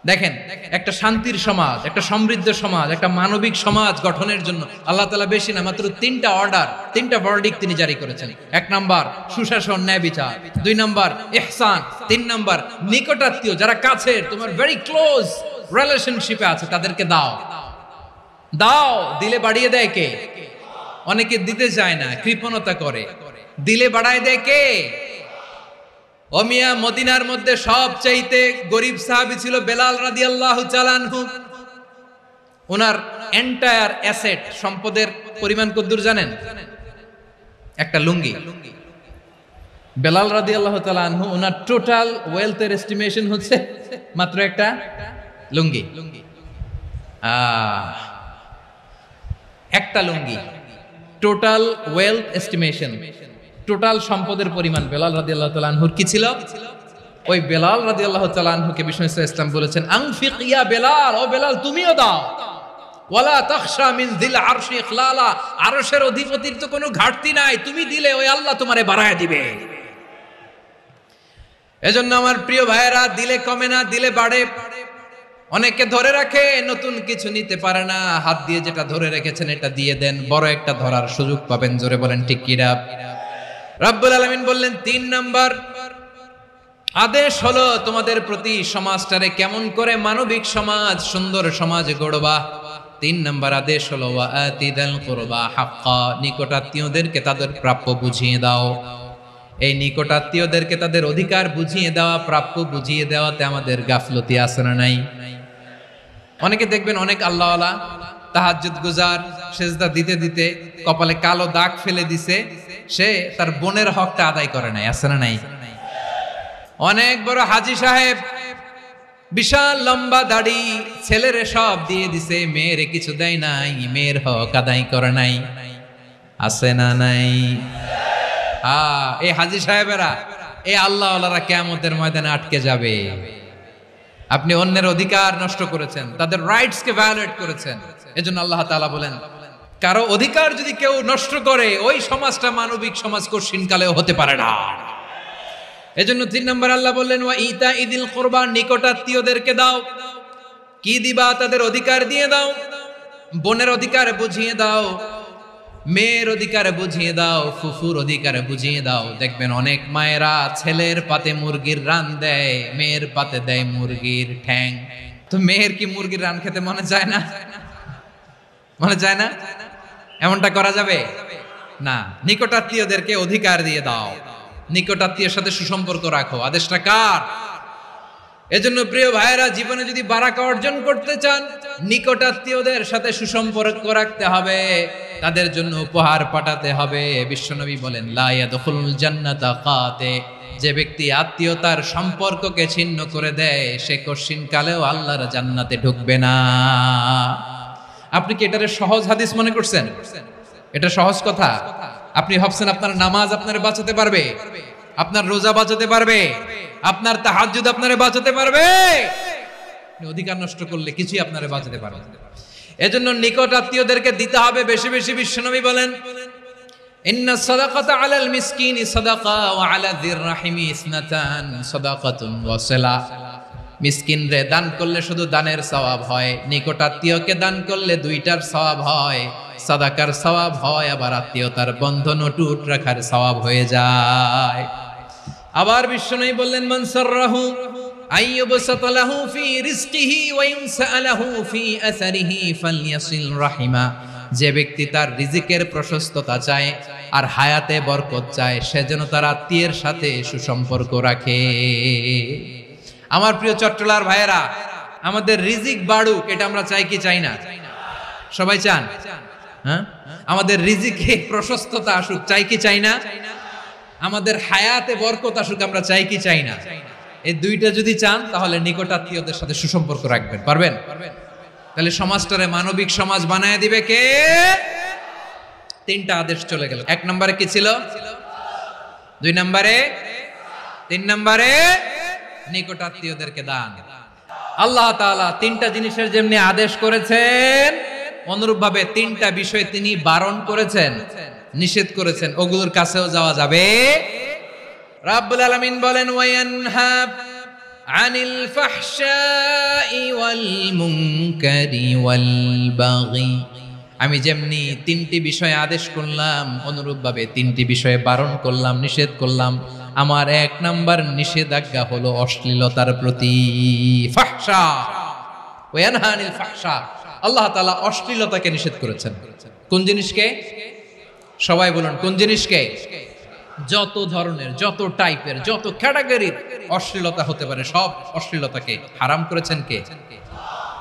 দেখেন, একটা শান্তির সমাজ, একটা সমৃদ্ধ সমাজ, একটা মানবিক সমাজ গঠনের জন্য আল্লাহ তাআলা বেশি না, মাত্র 3টা অর্ডার, 3টা ভার্ডিক্ট তিনি জারি করেছেন। 1 নাম্বার সুশাসন, ন্যায় বিচার। 2 নাম্বার ইহসান। 3 নাম্বার নিকটাত্মীয়, যারা কাছের, তোমার ভেরি ক্লোজ রিলেশনশিপে আছে, তাদেরকে দাও। দাও, দিলে বাড়িয়ে দেয় কে? অনেকে দিতে চায় না, কৃপণতা করে। দিলে বাড়ায় দেয় কে? ও মিয়া, মদিনার মধ্যে সবচাইতে গরিব সাহাবী ছিল বেলাল রাদিয়াল্লাহু তাআলা আনহু। ওনার এন্টায়ার অ্যাসেট, সম্পদের পরিমাণ কতদূর জানেন? একটা লুঙ্গি। বেলাল রাদিয়াল্লাহু তাআলা আনহু, ওনার টোটাল ওয়েলথের এস্টিমেশন হচ্ছে মাত্র একটা লুঙ্গি। একটা লুঙ্গি, টোটাল ওয়েলথ এস্টিমেশন, টোটাল সম্পদের পরিমাণ বেলাল রাদিয়াল্লাহু তাআলা আনহুর কি ছিল? ওই বেলাল রাদিয়াল্লাহু তাআলা আনহুকে বিষ্ণু ইসলাম বলেছেন আনফিক ইয়া বেলাল, ও বেলাল তুমিও দাও। ওয়ালা তাখশা মিন যিল আরশি ইখলালা, আরশের অধিপতির তো কোনো ঘাটতি নাই, তুমি দিলে ওই আল্লাহ তোমারে বাড়ায় দিবে। এজন্য আমার প্রিয় ভাইয়েরা, দিলে কমে না, দিলে বাড়ে। অনেকে ধরে রাখে, নতুন কিছু নিতে পারে না, হাত দিয়ে যেটা ধরে রেখেছেন এটা দিয়ে দেন, বড় একটা ধরার সুযোগ পাবেন। জোরে বলেন ঠিক কিনা? রব্বুল আলামিন বললেন 3 নাম্বার আদেশ হলো তোমাদের প্রতি সমাজটারে কেমন করে মানবিক সমাজ, সুন্দর সমাজ গড়বা। 3 নাম্বার আদেশ হলো ওয়া আতিদাল কুরবা হাক্কা, নিকটাত্মীয়দেরকে তাদের প্রাপ্য বুঝিয়ে দাও। এই নিকটাত্মীয়দেরকে তাদের অধিকার বুঝিয়ে দেওয়া, প্রাপ্য বুঝিয়ে দেওয়াতে আমাদের গাফলতি আছে না নাই? অনেকে দেখবেন অনেক আল্লাহওয়ালা, তাহাজ্জুদ গুজার, সেজদা দিতে দিতে কপালে কালো দাগ ফেলে দিছে, সে তার বোনের হকটা আদায় করে নাই, আছে না নাই? অনেক বড় হাজী সাহেব, বিশাল লম্বা দাড়ি, ছেলেরে সব দিয়ে দিছে, মেয়েরে কিছু দেয় নাই, মেয়ের হক আদায় করে নাই, আছে না নাই? এই হাজী সাহেবেরা, এই আল্লাহওয়ালারা কিয়ামতের ময়দানে আটকে যাবে। আপনি অন্যের অধিকার নষ্ট করেছেন, তাদের রাইটস কে ভায়োলেট করেছেন। এজন্য আল্লাহ তাআলা বলেন, কারো অধিকার যদি কেউ নষ্ট করে, ওই সমাজটা মানবিক সমাজ কঠিনকালেও হতে পারে না। এজন্য 3 নম্বর আল্লাহ বললেন ওয়া ইতাইদিল কুরবা, নিকটাত্মীয়দেরকে দাও। কি দিবা? তাদের অধিকার দিয়ে দাও। বোনের অধিকার বুঝিয়ে দাও, মেয়ের অধিকার বুঝিয়ে দাও, ফুফুর অধিকার বুঝিয়ে দাও। দেখবেন অনেক মায়েরা ছেলের পাতে মুরগির রান দেয়, মেয়ের পাতে দেয় মুরগির ঠ্যাং। তো মেয়ের কি মুরগির রান খেতে মনে যায় না? মনে যায় না? এমনটা করা যাবে না। নিকটাত্মীয়দেরকে অধিকার দিয়ে দাও, নিকটাত্মীয়ের সাথে সুসম্পর্ক রাখো। আদেশটা কার? এজন্য প্রিয় ভাইয়েরা, জীবনে যদি বারাকা অর্জন করতে চান, নিকটাত্মীয়দের সাথে সুসম্পর্ক রাখতে হবে, তাদের জন্য উপহার পাঠাতে হবে। বিশ্বনবী বলেন লা ইয়াদখুলুল জান্নাতা কাতে, যে ব্যক্তি আত্মীয়তার সম্পর্ককে ছিন্ন করে দেয়, সে কঠিনকালেও আল্লাহর জান্নাতে ঢুকবে না। আপনি কি এটারে সহজ হাদিস মনে করছেন? এটা সহজ কথা? আপনি ভাবছেন আপনার নামাজ আপনারে বাঁচাতে পারবে, আপনার রোজা বাঁচাতে পারবে, আপনার তাহাজ্জুদ আপনারে বাঁচাতে পারবে? অধিকার নষ্ট করলে কিছুই আপনারে বাঁচাতে পারবে না। এজন্য নিকট আত্মীয়দেরকে দিতে হবে বেশি বেশি। বিশ্বনবী বলেন ইন্না সাদাকাতা আলাল মিসকিনি সাদাকা ওয়া আলা যির রাহিমি ইসনাতান সাদাকাতুন ওয়া সিলা। মিসকিনরে দান করলে শুধু দানের সওয়াব হয়, নিকট আত্মীয়কে দান করলে 2টার সওয়াব হয়, সাদাকার সওয়াব হয়, আবার আত্মীয়তার বন্ধন অটুট রাখার সওয়াব হয়ে যায়। আবার বিশ্বনবী বললেন মান সাররাহু আইয়ুবসাতা লাহু ফি রিজকিহি ওয়া ইনসালাহু ফি আসারিহি ফালইয়াসিল রাহিমা। যে ব্যক্তি তার রিজিকের প্রশস্ততা চায় আর হায়াতে বরকত চায়, সে যেন তার আত্মীয়ের সাথে সুসম্পর্ক রাখে। আমার প্রিয় চট্টলার ভাইয়েরা, আমাদের রিজিক বাড়ুক, এটা আমরা চাই কি চাই না? সবাই চান? হ্যাঁ, আমাদের রিজিকে প্রশস্ততা আসুক, চাই কি চাই না? আমাদের হায়াতে বরকত আসুক, আমরা চাই কি চাই না? এই দুইটা যদি চান তাহলে নিকটাত্মীয়দের সাথে সুসম্পর্ক রাখবেন, পারবেন? তাহলে সমাজটারে মানবিক সমাজ বানায় দিবে কে? তিনটা আদেশ চলে গেল। 1 নম্বরে কি ছিল? 2 নম্বরে, 3 নম্বরে নিকটাত্মীয়দেরকে দান। আল্লাহ তাআলা তিনটা জিনিসের যেমনি আদেশ করেছেন, অনুরূপভাবে তিনটা বিষয় তিনি বারণ করেছেন, নিষেধ করেছেন, ওগুলোর কাছেও যাওয়া যাবে। রাব্বুল আলামিন বলেন, ওয়ায়ানহা আনিল ফাহশাই ওয়াল মুনকারি ওয়াল বাগি। আমি যেমনি তিনটি বিষয়ে আদেশ করলাম, অনুরূপভাবে তিনটি বিষয়ে বারণ করলাম, নিষেধ করলাম। আমার 1 নাম্বার নিষেধাজ্ঞা হলো অশ্লীলতার প্রতি। ফাহশা, ওয়ায়ানহা আনিল ফাহশা, আল্লাহ তাআলা অশ্লীলতাকে নিষেধ করেছেন। কোন জিনিসকে? সবাই বলুন, কোন জিনিসকে? যত ধরনের, যত টাইপের, যত ক্যাটাগরির অশ্লীলতা হতে পারে, সব অশ্লীলতাকে হারাম করেছেন কে?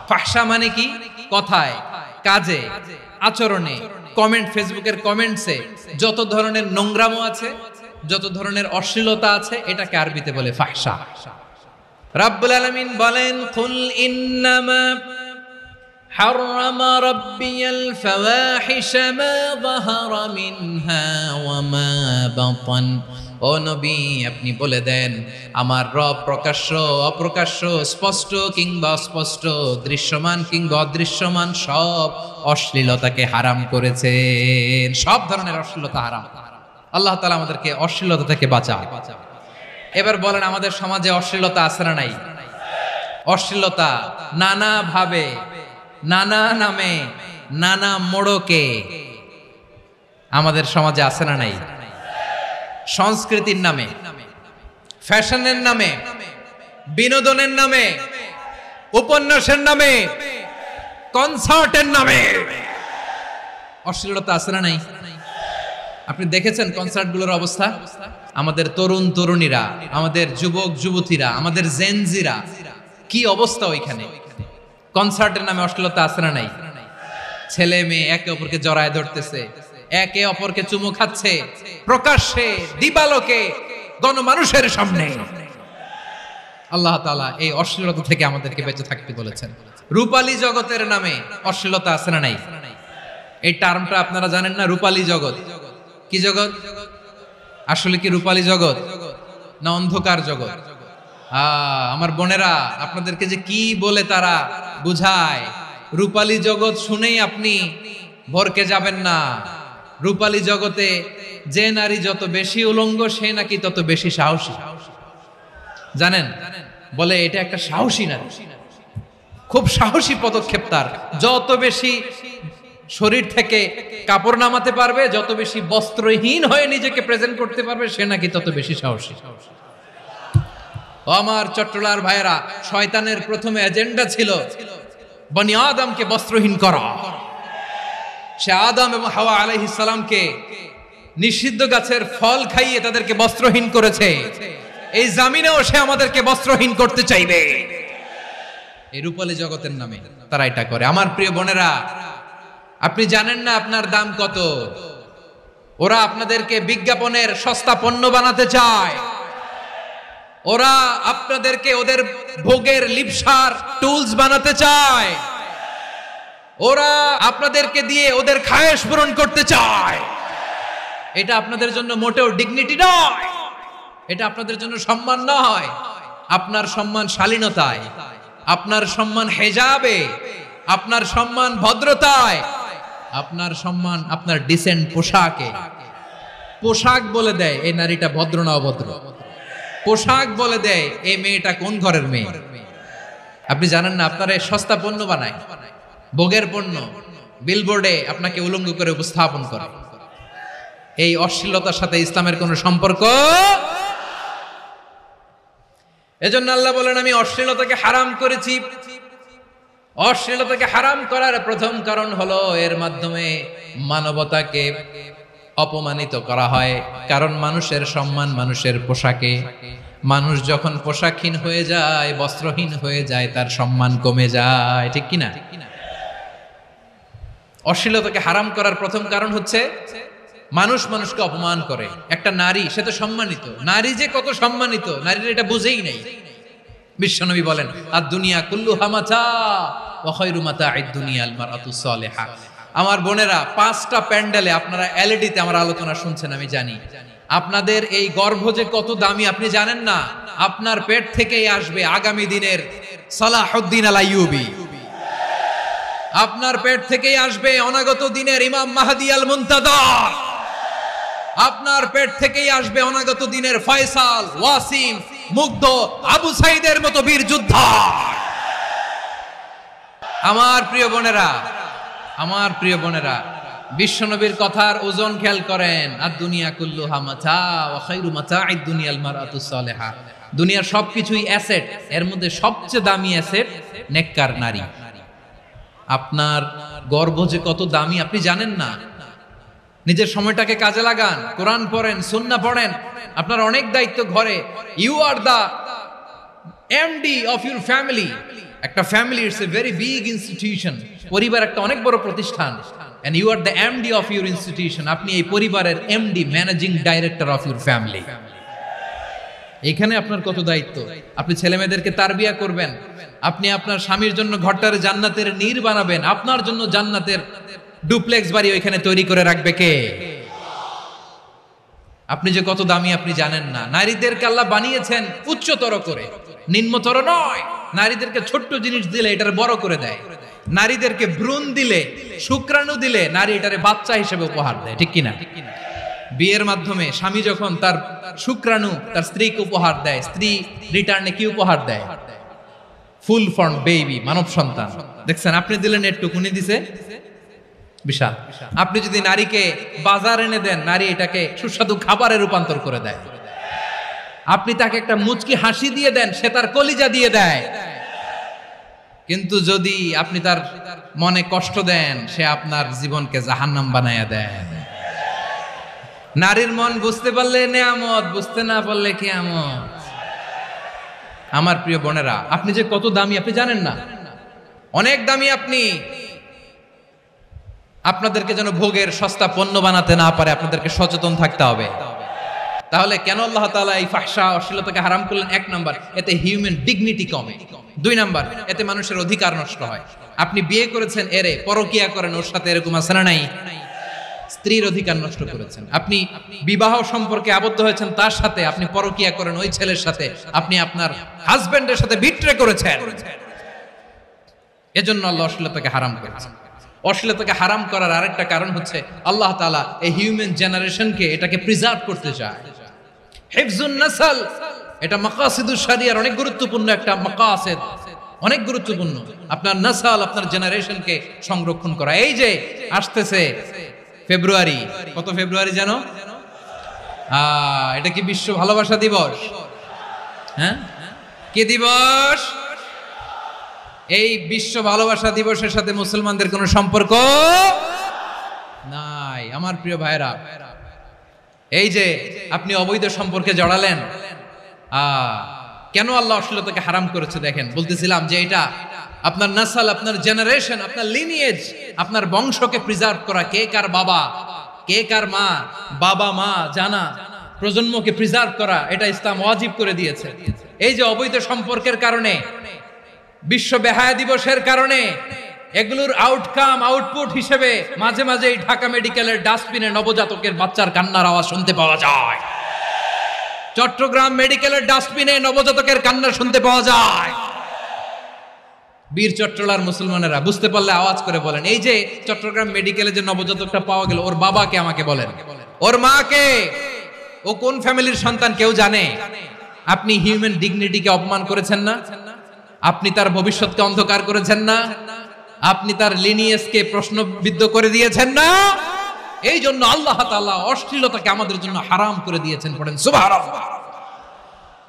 ফাহশা মানে কি? কথায়, কাজে, আচরণে, কমেন্ট, ফেসবুকের কমেন্টসে যত ধরনের নোংরামো আছে, যত ধরনের অশ্লীলতা আছে, এটাকে আরবিতে বলে ফাহশা। রাব্বুল আলামিন বলেন, কুল ইন্নামা حرم ربي الفواحش ما ظهر منها وما بطن। ও নবী, আপনি বলে দেন, আমার রব প্রকাশ্য, অপ্রকাশ্য, স্পষ্ট কিংবা অস্পষ্ট, দৃশ্যমান কিংবা অদৃশ্যমান সব অশ্লীলতাকে হারাম করেছেন। সব ধরনের অশ্লীলতা হারাম। আল্লাহ তাআলা আমাদেরকে অশ্লীলতা থেকে বাঁচান। এবার বলেন, আমাদের সমাজে অশ্লীলতা আছে না নাই? অশ্লীলতা নানা ভাবে, নানা নামে, নানা মোড়কে আমাদের সমাজে আছে না নাই? সংস্কৃতির নামে, ফ্যাশনের নামে, বিনোদনের নামে, উপন্যাসের নামে, কনসার্টের নামে অশ্লীলতা আছে না নাই? আপনি দেখেছেন কনসার্টগুলোর অবস্থা? আমাদের তরুণ তরুণীরা, আমাদের যুবক যুবতীরা, আমাদের জেনজিরা, কি অবস্থা ওইখানে? কনসার্টের নামে অশ্লীলতা আছে না নাই? ছেলে মেয়ে একে অপরকে জড়ায় ধরতেছে, একে অপরকে চুমু খাচ্ছে, প্রকাশ্যে, দিবালোকে, গণমানুষের সামনে। আল্লাহ তাআলা এই অশ্লীলতা থেকে আমাদেরকে বেঁচে থাকতে বলেছেন। রূপালী জগতের নামে অশ্লীলতা আছে না নাই? এই টার্মটা আপনারা জানেন না? রূপালী জগৎ কি জগৎ? আসলে কি রূপালী জগৎ না অন্ধকার জগৎ? আমার বোনেরা, আপনাদেরকে যে কি বলে তারা বুঝায়, রূপালী জগৎ শুনেই আপনি ভরকে যাবেন না। রূপালী জগতে যে নারী যত বেশি উলঙ্গ, সে নাকি তত বেশি সাহসী। জানেন? বলে এটা একটা সাহসী নারী, খুব সাহসী পদক্ষেপ তার। যত বেশি শরীর থেকে কাপড় নামাতে পারবে, যত বেশি বস্ত্রহীন হয়ে নিজেকে প্রেজেন্ট করতে পারবে, সে নাকি তত বেশি সাহসী। আমার চট্টলার ভাইয়েরা, শয়তানের প্রথমে এজেন্ডা ছিল বনি আদমকে বস্ত্রহীন করা। সে আদম এবং হাওয়া আলাইহিস সালামকে নিষিদ্ধ গাছের ফল খাইয়ে তাদেরকে বস্ত্রহীন করেছে। এই জামিনেও সে আমাদেরকে বস্ত্রহীন করতে চাইবে। এই রূপালী জগতের নামে তারা এটা করে। আমার প্রিয় বোনেরা, আপনি জানেন না আপনার দাম কত। ওরা আপনাদেরকে বিজ্ঞাপনের সস্তা পণ্য বানাতে চায়। ওরা আপনাদেরকে ওদের ভোগের লিপসার টুলস বানাতে চায়। ওরা আপনাদেরকে দিয়ে ওদের খায়েশ পূরণ করতে চায়। এটা আপনাদের জন্য মোটেও ডিগনিটি নয়, এটা আপনাদের জন্য সম্মান নয়। আপনার সম্মান শালীনতায়, আপনার সম্মান হেজাবে, আপনার সম্মান ভদ্রতায়, আপনার সম্মান আপনার ডিসেন্ট পোশাকে। পোশাক বলে দেয় এই নারীটা ভদ্র না অভদ্র। পোশাক বলে দেয় এই মেয়েটা কোন ঘরের মেয়ে। আপনি জানেন না, আপনারা সস্তা পণ্য বানায়, ভোগের পণ্য, বিলবোর্ডে আপনাকে উলঙ্গ করে উপস্থাপন করে। এই অশ্লীলতার সাথে ইসলামের কোনো সম্পর্ক। এজন্য আল্লাহ বলেন, আমি অশ্লীলতাকে হারাম করেছি। অশ্লীলতাকে হারাম করার প্রথম কারণ হলো এর মাধ্যমে মানবতাকে অপমানিত করা হয়। কারণ মানুষের সম্মান মানুষের পোশাকে। মানুষ যখন পোশাকহীন হয়ে যায়, বস্ত্রহীন হয়ে যায়, তার সম্মান কমে যায়। ঠিক কিনা? অশ্লীলতাকে হারাম করার প্রথম কারণ হচ্ছে মানুষ মানুষকে অপমান করে। একটা নারী, সে তো সম্মানিত, নারী যে কত সম্মানিত নারীর এটা বুঝেই নাই। বিশ্বনবী বলেন আর দুনিয়া কুল্লুহা মাতা ওয়া খায়রু মাতা'আদ দুনিয়া আল মারআতুস সালিহা। আমার বোনেরা, 5টা প্যান্ডেলে আপনারা এলইডিতে আমার আলোচনা শুনছেন, আমি জানি। আপনাদের এই গর্ভ যে কত দামি আপনি জানেন না। আপনার পেট থেকেই আসবে আগামী দিনের সালাহুদ্দিন আল আইয়ুবী, আপনার পেট থেকেই আসবে অনাগত দিনের ইমাম মাহদী আল মুনতাদর, আপনার পেট থেকেই আসবে অনাগত দিনের ফয়সাল, ওয়াসিম, মুগ্ধ, আবু সাইদের মতো বীর যোদ্ধা। আমার প্রিয় বোনেরা, আমার প্রিয় বোনেরা, বিশ্বনবীর কথার ওজন খেয়াল করেন। আর দুনিয়া কুল্লুহা মাতা ওয়া খায়রু মাতা'আদ দুনিয়া আল মারআতুস সালিহা। দুনিয়ার সবকিছুই অ্যাসেট, এর মধ্যে সবচেয়ে দামি অ্যাসেট নেককার নারী। আপনার গর্ভ যে কত দামি আপনি জানেন না। নিজের সময়টাকে কাজে লাগান, কোরআন পড়েন, সুন্নাহ পড়েন। আপনার অনেক দায়িত্ব ঘরে। You are the MD of your family. একটা family it's a very big institution. পরিবার একটা অনেক বড় প্রতিষ্ঠান। And you are the MD of your institution. আপনি এই পরিবারের MD, managing director of your family. এখানে আপনার কত দায়িত্ব। আপনি ছেলে মেয়েদেরকে তারবিয়া করবেন, আপনি আপনার স্বামীর জন্য ঘরটারে জান্নাতের নীর বানাবেন, আপনার জন্য জান্নাতের ডুপ্লেক্স বাড়ি ওইখানে তৈরি করে রাখবে কে? আপনি যে কত দামি আপনি জানেন না। নারীদেরকে আল্লাহ বানিয়েছেন উচ্চতর করে, নিম্নতর নয়। নারীদেরকে ছোট্ট জিনিস দিলে এটারে বড় করে দেয়। নারীদেরকে ভ্রূণ দিলে, শুক্রাণু দিলে নারী এটারে বাচ্চা হিসেবে উপহার দেয়, ঠিক কিনা? বিয়ের মাধ্যমে স্বামী যখন তার শুক্রাণু তার স্ত্রীকে উপহার দেয়, স্ত্রী রিটার্নে কি উপহার দেয়? ফুল ফর্ম বেবি, মানব সন্তান। দেখছেন, আপনি দিলেন একটুকুনি, দিছে বিশাল। আপনি যদি নারীকে বাজার এনে দেন, নারী এটাকে সুস্বাদু খাবারে রূপান্তর করে দেয়। আপনি তাকে একটা মুচকি হাসি দিয়ে দেন, সে তার কলিজা দিয়ে দেয়। কিন্তু যদি আপনি তার মনে কষ্ট দেন, সে আপনার জীবনকে জাহান্নাম বানায়া দেয়। নারীর মন বুঝতে পারলে নেয়ামত, বুঝতে না পারলে কিয়ামত। আমার প্রিয় বোনেরা, আপনি যে কত দামি আপনি জানেন না। অনেক দামি আপনি। আপনাদেরকে যেন ভোগের সস্তা পণ্য বানাতে না পারে, আপনাদেরকে সচেতন থাকতে হবে। তাহলে কেন আল্লাহ তাআলা এই ফাহশা, অশ্লীলতাকে হারাম করলেন? 1 নাম্বার, এতে হিউম্যান ডিগনিটি কমে। 2 নাম্বার, এতে মানুষের অধিকার নষ্ট হয়। আপনি বিয়ে করেছেন, এরে পরকিয়া করেন, ওর সাথে এরকম আছে না নাই? স্ত্রীর অধিকার নষ্ট করেছেন। আপনি বিবাহ সম্পর্কে আবদ্ধ হয়েছেন তার সাথে, আপনি পরকিয়া করেন ওই ছেলের সাথে, আপনি আপনার হাজবেন্ডের সাথে বিট্রে করেছেন। এজন্য আল্লাহ অশ্লীলতাকে হারাম করেছেন। অশ্লীলতাকে হারাম করার আরেকটা কারণ হচ্ছে আল্লাহ তাআলা এই হিউম্যান জেনারেশনকে এটাকে প্রিজার্ভ করতে চায়। হিফজুন নাসল, এটা মাকাসিদুশ শরিয়ার অনেক গুরুত্বপূর্ণ একটা মাকাসিদ, অনেক গুরুত্বপূর্ণ। আপনার নাসল, আপনার জেনারেশনকে সংরক্ষণ করা। এই যে আসতেছে ফেব্রুয়ারি, কত ফেব্রুয়ারি জানো? এটা কি বিশ্ব ভালোবাসা দিবস? হ্যাঁ, কি দিবস? এই বিশ্ব ভালোবাসা দিবসের সাথে মুসলমানদের কোনো সম্পর্ক নাই। আমার প্রিয় ভাইরা, এই যে আপনি অবৈধ সম্পর্কে জড়ালেন, কেন আল্লাহ অশ্লীলতাকে হারাম করেছে দেখেন। বলতেছিলাম যে এটা আপনার নাসল, আপনার জেনারেশন, আপনার লিনিয়েজ, আপনার বংশকে প্রিজার্ভ করা। কে কার বাবা, কে কার মা, বাবা মা জানা, প্রজন্মকে প্রিজার্ভ করা, এটা ইসলাম ওয়াজিব করে দিয়েছে। এই যে অবৈধ সম্পর্কের কারণে, বিশ্ব বেহায়া দিবসের কারণে, এগুলোর আউটকাম, আউটপুট হিসেবে মাঝে মাঝে এই ঢাকা মেডিকেলের ডাস্টবিনে নবজাতকের বাচ্চার কান্নার আওয়াজ শুনতে পাওয়া যায়। চট্টগ্রাম মেডিকেলের ডাস্টবিনে নবজাতকের কান্না শুনতে পাওয়া যায়। বীর চট্টলার মুসলমানেরা বুঝতে পারলে আওয়াজ করে বলেন, এই যে চট্টগ্রাম মেডিকেলে যে নবজাতকটা পাওয়া গেল, ওর বাবাকে আমাকে বলেন, ওর মাকে, ও কোন ফ্যামিলির সন্তান কেউ জানে? আপনি হিউম্যান ডিগনিটিকে অপমান করেছেন না? আপনি তার ভবিষ্যৎকে অন্ধকার করেছেন না? আপনি তার লিনিয়েজকে প্রশ্নবিদ্ধ করে দিয়েছেন না? এই জন্য আল্লাহ তাআলা অশ্লীলতাকে আমাদের জন্য হারাম করে দিয়েছেন। পড়েন সুবহানাল্লাহ।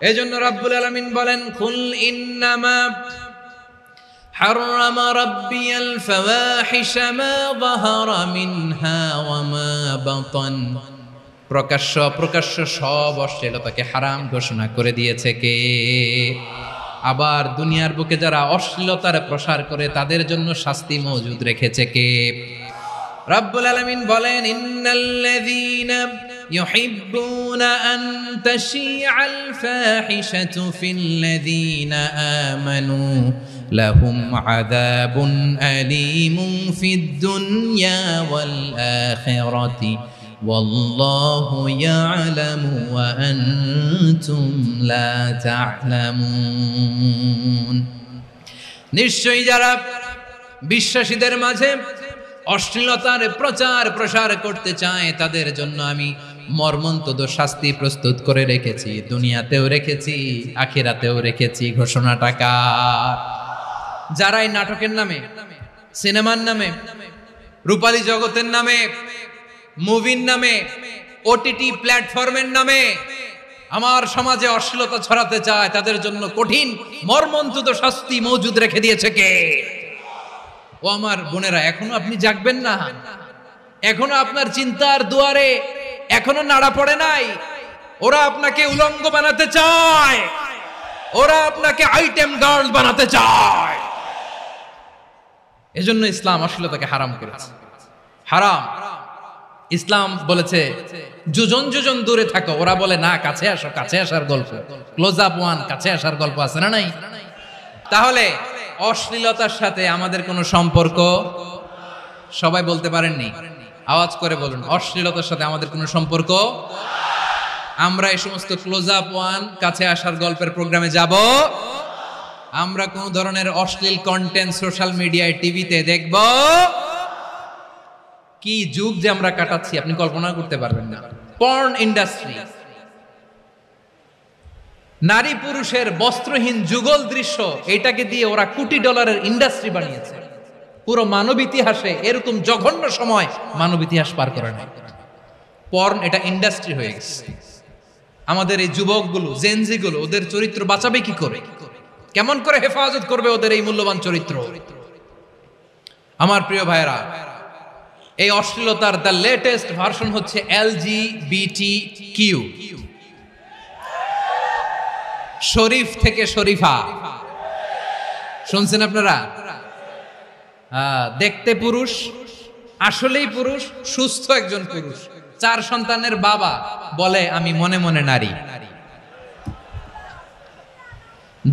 এই জন্য রাব্বুল আলামিন বলেন, কুল ইন্নামা حرم ربي الفواحش ما ظهر منها وما بطن। প্রকাশ্য অপ্রকাশ্য সব অশ্লীলতাকে হারাম ঘোষণা করে দিয়েছে কে? আবার দুনিয়ার বুকে যারা অশ্লীলতার প্রসার করে তাদের জন্য শাস্তি মজুদ রেখেছে কে? রব্বুল আলামিন বলেন ইন্নাল্লাযীনা ইউহিব্বুনা আন তাশিআল ফাহিশাতু ফিল্লাযীনা আমানু লাহুম আযাবুন আলীমুন ফিদ দুনিয়া ওয়াল আখিরাতি ওয়াল্লাহু ইয়ালামু ওয়া আনতুম লা তা'লামুন। নিশ্চয়ই যারা বিশ্বাসীদের মাঝে অশ্লীলতার প্রচার প্রসার করতে চায় তাদের জন্য আমি মর্মন্তুদ শাস্তি প্রস্তুত করে রেখেছি, দুনিয়াতেও রেখেছি, আখিরাতেও রেখেছি। ঘোষণাটা কার? যারা এই নাটকের নামে, সিনেমার নামে, রূপালী জগতের নামে, মুভির নামে, ওটিটি প্ল্যাটফর্মের নামে আমার সমাজে অশ্লীলতা ছড়াতে চায় তাদের জন্য কঠিন মর্মন্তুদ শাস্তি মজুদ রেখে দিয়েছে কে? ও আমার বোনেরা, এখনো আপনি জাগবেন না? এখনো আপনার চিন্তার দুয়ারে এখনো নাড়া পড়ে নাই? ওরা আপনাকে উলঙ্গ বানাতে চায়, ওরা আপনাকে আইটেম গার্ল বানাতে চায়। এজন্য ইসলাম অশ্লীলতাকে হারাম করেছে। হারাম। ইসলাম বলেছে যোজন যোজন দূরে থাকো, ওরা বলে না কাছে আসো, কাছে আসার গল্প, ক্লোজ আপ ওয়ান, কাছে আসার গল্প আছে না নাই? তাহলে অশ্লীলতার সাথে আমাদের কোনো সম্পর্ক? সবাই বলতে পারেননি, আওয়াজ করে বলুন, অশ্লীলতার সাথে আমাদের কোনো সম্পর্ক? আমরা এই সমস্ত ক্লোজ আপ ওয়ান, কাছে আসার গল্পের প্রোগ্রামে যাব? আমরা কোন ধরনের অশ্লীল কন্টেন্ট সোশ্যাল মিডিয়ায়, টিভিতে দেখব? কি যুগ যে আমরা কাটাচ্ছি আপনি কল্পনা করতে পারবেন না। পর্ন ইন্ডাস্ট্রি, নারী পুরুষের বস্ত্রহীন যুগল দৃশ্য, এটাকে দিয়ে ওরা কোটি ডলারের ইন্ডাস্ট্রি বানিয়েছে। পুরো মানব ইতিহাসে এরকম জঘন্য সময় মানব ইতিহাস পার করে নাই। পর্ন এটা ইন্ডাস্ট্রি হয়ে গেছে। আমাদের এই যুবকগুলো, জেনজিগুলো, ওদের চরিত্র বাঁচাবে কি করে? কেমন করে হেফাজত করবে ওদের এই মূল্যবান চরিত্র? আমার প্রিয় ভাইরা, এই অশ্লীলতার দ্য লেটেস্ট ভার্সন হচ্ছে LGBTQ, শরীফ থেকে শরীফা। শুনছেন আপনারা? দেখতে পুরুষ, আসলেই পুরুষ, সুস্থ একজন পুরুষ, 4 সন্তানের বাবা, বলে আমি মনে মনে নারী।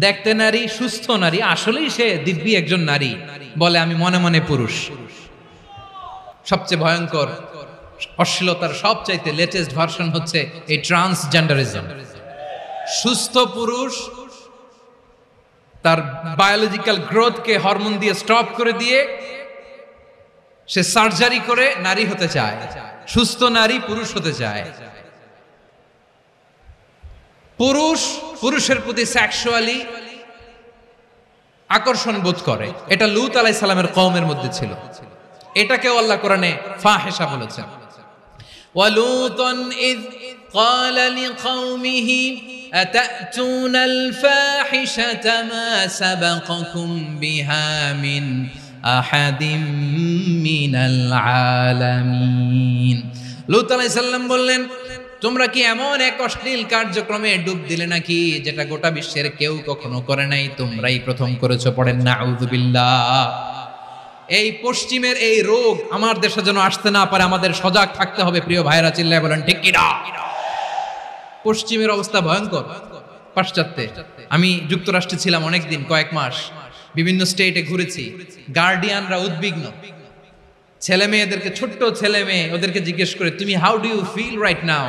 দেখতে নারী, সুস্থ নারী, আসলেই সে দিব্যি একজন নারী, বলে আমি মনে মনে পুরুষ। সবচেয়ে ভয়ঙ্কর অশ্লীলতার সবচাইতে লেটেস্ট ভার্সন হচ্ছে এই ট্রান্সজেন্ডারিজম। সুস্থ পুরুষ তার বায়োলজিক্যাল গ্রোথকে হরমোন দিয়ে স্টপ করে দিয়ে সে সার্জারি করে নারী হতে চায়, সুস্থ নারী পুরুষ হতে চায়। পুরুষ পুরুষের প্রতি সেক্সুয়ালি আকর্ষণ বোধ করে, এটা লূত আলাইহিস সালামের কওমের মধ্যে ছিল। এটাকেও আল্লাহ কোরআনে ফাহিশা বলেছেন। ওয়ালুতান ইয قال لقومه أتأتون الفاحشة ما سبقكم بها من أحد من العالمين। লূত আলাইহিস সালাম বললেন, তোমরা কি এমন এক অশ্লীল কার্যক্রমে ডুব দিলে নাকি যেটা গোটা বিশ্বের কেউ কখনো করে নাই, তোমরাই প্রথম করেছো? পড়েন নাউযুবিল্লাহ। এই পশ্চিমের এই রোগ আমার দেশে যেন আসতে না পারে, আমাদের সজাগ থাকতে হবে। প্রিয় ভাইরা চিল্লায় বলেন ঠিক কি না? পশ্চিমের অবস্থা ভয়ঙ্কর। পাশ্চাত্যে, আমি যুক্তরাষ্ট্রে ছিলাম অনেকদিন, কয়েক মাস, বিভিন্ন স্টেটে ঘুরেছি। গার্ডিয়ানরা উদ্বিগ্ন, ছেলে মেয়েদেরকে, ছোট্ট ছেলে মেয়ে, ওদেরকে জিজ্ঞেস করে তুমি how do you feel right now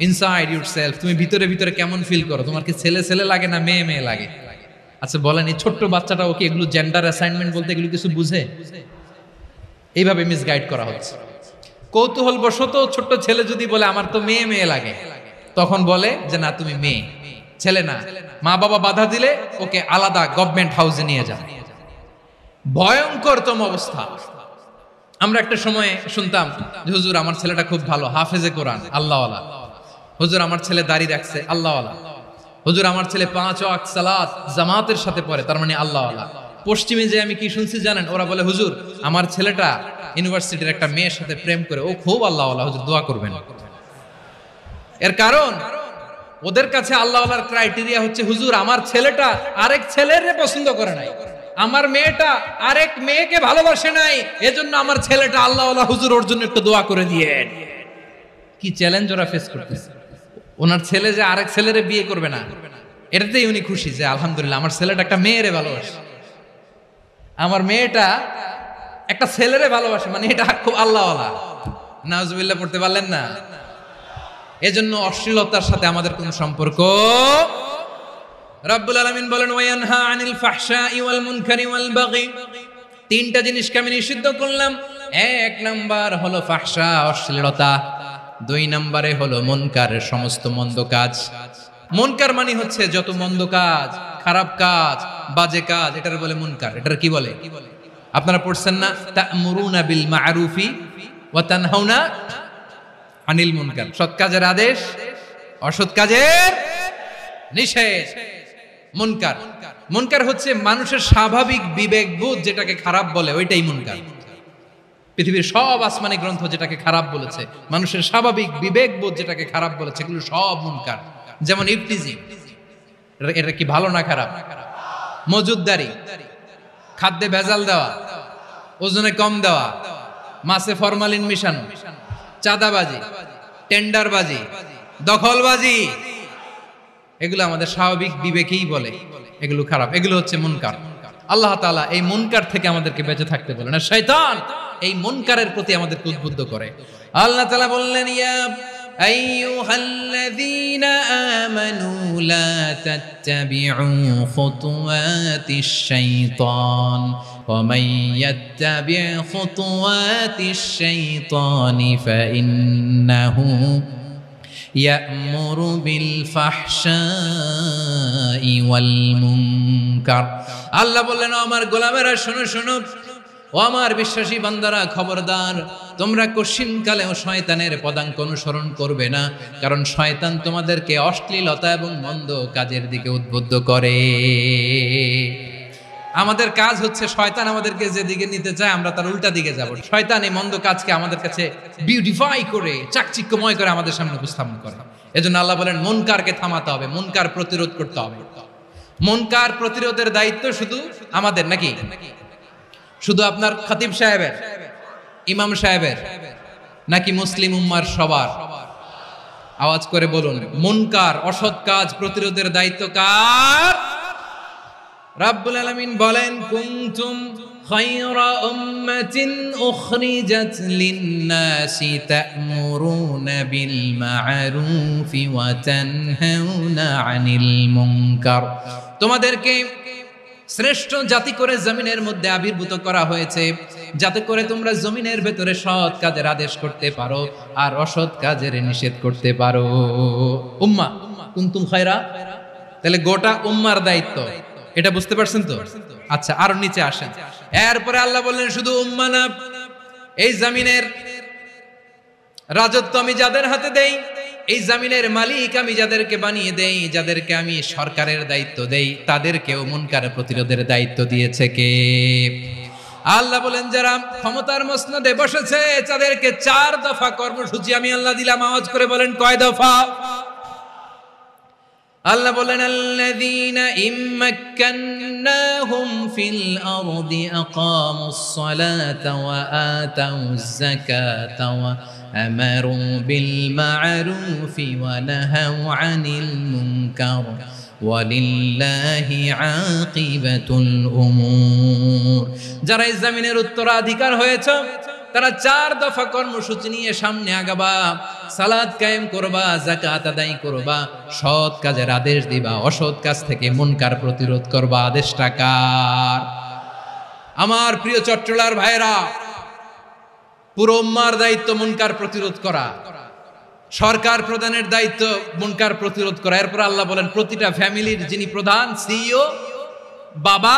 inside yourself, তুমি ভিতরে ভিতরে কেমন ফিল করো? তোমার কি ছেলে ছেলে লাগে না মেয়ে মেয়ে লাগে? আচ্ছা বলেন, এই ছোট্ট বাচ্চাটা ওকে এগুলো জেন্ডার অ্যাসাইনমেন্ট বলতে এগুলো কিছু বুঝে? এইভাবে মিসগাইড করা হচ্ছে। কৌতূহল বশত ছোট্ট ছেলে যদি বলে আমার তো মেয়ে মেয়ে লাগে, তখন বলে যে না তুমি মেয়ে, ছেলে না। মা বাবা বাধা দিলে ওকে আলাদা গভর্নমেন্ট হাউসে নিয়ে যান। ভয়ঙ্করতম অবস্থা। আমরা একটা সময় শুনতাম যে হুজুর আমার ছেলেটা খুব ভালো, হাফেজে কোরআন, আল্লাহওয়ালা। হুজুর আমার ছেলে দাড়ি রাখছে, আল্লাহওয়ালা। হুজুর আমার ছেলে 5 ওয়াক্ত সালাত জামাতের সাথে পড়ে, তার মানে আল্লাহওয়ালা। পশ্চিমে যে আমি কি শুনছি জানেন? ওরা বলে হুজুর আমার ছেলেটা ইউনিভার্সিটির একটা মেয়ের সাথে প্রেম করে, ও খুব আল্লাহওয়ালা, হুজুর দোয়া করবেন। এর কারণ ওদের কাছে আল্লাহওয়ালার ক্রাইটেরিয়া হচ্ছে হুজুর আমার ছেলেটা আরেক ছেলের পছন্দ করে নাই, আমার মেয়েটা আরেক মেয়েকে ভালোবাসে নাই, এজন্য আমার ছেলেটা আল্লাহওয়ালা হুজুর ওর জন্য একটু দোয়া করে দিয়েন। কি চ্যালেঞ্জ ওরা ফেস করতেছে। ওনার ছেলে যে আরেক ছেলেরে বিয়ে করবে না, এটাতেই উনি খুশি যে আলহামদুলিল্লাহ আমার ছেলেটা একটা মেয়েরে ভালোবাসে, আমার মেয়েটা একটা ছেলেরে ভালোবাসে, মানে এটা খুব আল্লাহওয়ালা। নাউজুবিল্লাহ পড়তে পারলেন না? এজন্য অশ্লীলতার সাথে আমাদের কোনো সম্পর্ক। রব্বুল আলামিন বলেন ওয়ায়ানহা আনিল ফাহশাই ওয়াল মুনকারি ওয়াল বাগি, তিনটা জিনিসকে আমি নিষিদ্ধ করলাম। এক নাম্বার হলো ফাহশা, অশ্লীলতা। দুই নম্বরে হলো মুনকার, সমস্ত মন্দ কাজ। মুনকার মানে হচ্ছে যত মন্দ কাজ, খারাপ কাজ, বাজে কাজ, এটার বলে মুনকার। এটার কি বলে? আপনারা পড়ছেন না, তা'মুরুনা বিল মা'রুফি ওয়া তানহাউনা আনিল মুনকার। সৎ কাজের আদেশ, অসৎ কাজের নিষেধ। মুনকার, মুনকার হচ্ছে মানুষের স্বাভাবিক বিবেকবোধ যেটাকে খারাপ বলে, ওইটাই মুনকার। পৃথিবীর সব আসমানি গ্রন্থ যেটাকে খারাপ বলেছে, মানুষের স্বাভাবিক বিবেকবোধ যেটাকে খারাপ বলেছে, এগুলো সব মুনকার। যেমন ইফতিজিং, এটা কি ভালো না খারাপ? মজুদদারি, খাদ্যে ভেজাল দেওয়া, ওজনে কম দেওয়া, মাছে ফরমালিন মিশানো, চাঁদাবাজি, টেন্ডারবাজি, দখলবাজি, এগুলো আমাদের স্বাভাবিক বিবেকেই বলে এগুলো খারাপ, এগুলো হচ্ছে মুনকার। আল্লাহ তাআলা এই মুনকার থেকে আমাদেরকে বেঁচে থাকতে বলেন, আর শয়তান এই মুনকারের প্রতি আমাদেরকে উদ্বুদ্ধ করে। আল্লাহ তাআলা বললেন, ইয়া আইয়ুহাল্লাযীনা আমানু লা তাত্তাবিউ খুতুওয়াতিশ শাইতান ওয়া মান ইয়াত্তাবি' খুতুওয়াতিশ শাইতানি ফাইন্নাহু ইয়া'মুরু বিল ফাহশাই ওয়াল মুনকার। আল্লাহ বললেন, আমার গোলামেরা শোনো শোনো, ও আমার বিশ্বাসী বান্দারা খবরদার, তোমরা কশিনকালেও শয়তানের পদাঙ্ক অনুসরণ করবে না, কারণ শয়তান তোমাদেরকে অশ্লীলতা এবং মন্দ কাজের দিকে উদ্বুদ্ধ করে। আমাদের কাজ হচ্ছে শয়তান আমাদেরকে যেদিকে নিতে চায় আমরা তার উল্টা দিকে যাব। শয়তান এই মন্দ কাজকে আমাদের কাছে বিউটিফাই করে, চাকচিক্যময় করে আমাদের সামনে উপস্থাপন করে। এজন্য আল্লাহ বলেন মুনকারকে থামাতে হবে, মুনকার প্রতিরোধ করতে হবে। মুনকার প্রতিরোধের দায়িত্ব শুধু আমাদের নাকি? শুধু আপনার খতিব সাহেবের, ইমাম সাহেবের, নাকি মুসলিম উম্মার সবার? আওয়াজ করে বলুন, মুনকার অসৎ কাজ প্রতিরোধের দায়িত্ব কার? রাব্বুল আলামিন বলেন, কুনতুম খায়রা উম্মাতিন উখরিজাত লিন-নাসি তা'মুরুনা বিল মা'রুফি ওয়া তানহাউনা আনিল মুনকার। তোমাদেরকে শ্রেষ্ঠ জাতি করে জমিনের মধ্যে আবির্ভূত করা হয়েছে, যাতে করে তোমরা জমিনের ভেতরে সৎ কাজের আদেশ করতে পারো আর অসৎ কাজের নিষেধ করতে পারো। উম্মাহ, কুনতুম খায়রা, তাহলে গোটা উম্মার দায়িত্ব, এটা বুঝতে পারছেন তো? আচ্ছা, আর নিচে আসেন। এরপরে আল্লাহ বললেন, শুধু উম্মাহ না, এই জমিনের রাজত্ব আমি যাদের হাতে দেই, এই জমিনের মালিক আমি যাদেরকে বানিয়ে দেই, যাদেরকে আমি সরকারের দায়িত্ব দেই, তাদেরকেও মুনকার প্রতিরোধের দায়িত্ব দিয়েছে কে? আল্লাহ বলেন, যারা ক্ষমতার মসনদে বসেছে তাদেরকে 4 দফা কর্মসূচি আমি আল্লাহ দিলাম। আওয়াজ করে বলেন, কয় দফা? আল্লাহ বলেন, আল্লাযীনা ইম্মাক্কান্নাহুম ফিল আরদি আকামুস সালাতা ওয়া আতাউজ যাকাতা ওয়া আমারু বিল মা'রুফি ওয়া নাহাউ আনিল মুনকার ওয়ালিল্লাহি আকিবাতুল উমুর। যারা এই জমিনের উত্তরাধিকার হয়েছে তারা 4 দফা কর্মসূচি নিয়ে সামনে আগাবা। সালাত কায়েম করবা, যাকাত আদায় করবা, সৎ কাজের আদেশ দিবা, অসৎ কাজ থেকে মুনকার প্রতিরোধ করবা। আদেশটা কার? আমার প্রিয় চট্টলার ভাইরা, পুরো উম্মার দায়িত্ব মুনকার প্রতিরোধ করা, সরকার প্রধানের দায়িত্ব মুনকার প্রতিরোধ করা। এরপর আল্লাহ বলেন, প্রতিটা ফ্যামিলির যিনি প্রধান সিইও বাবা,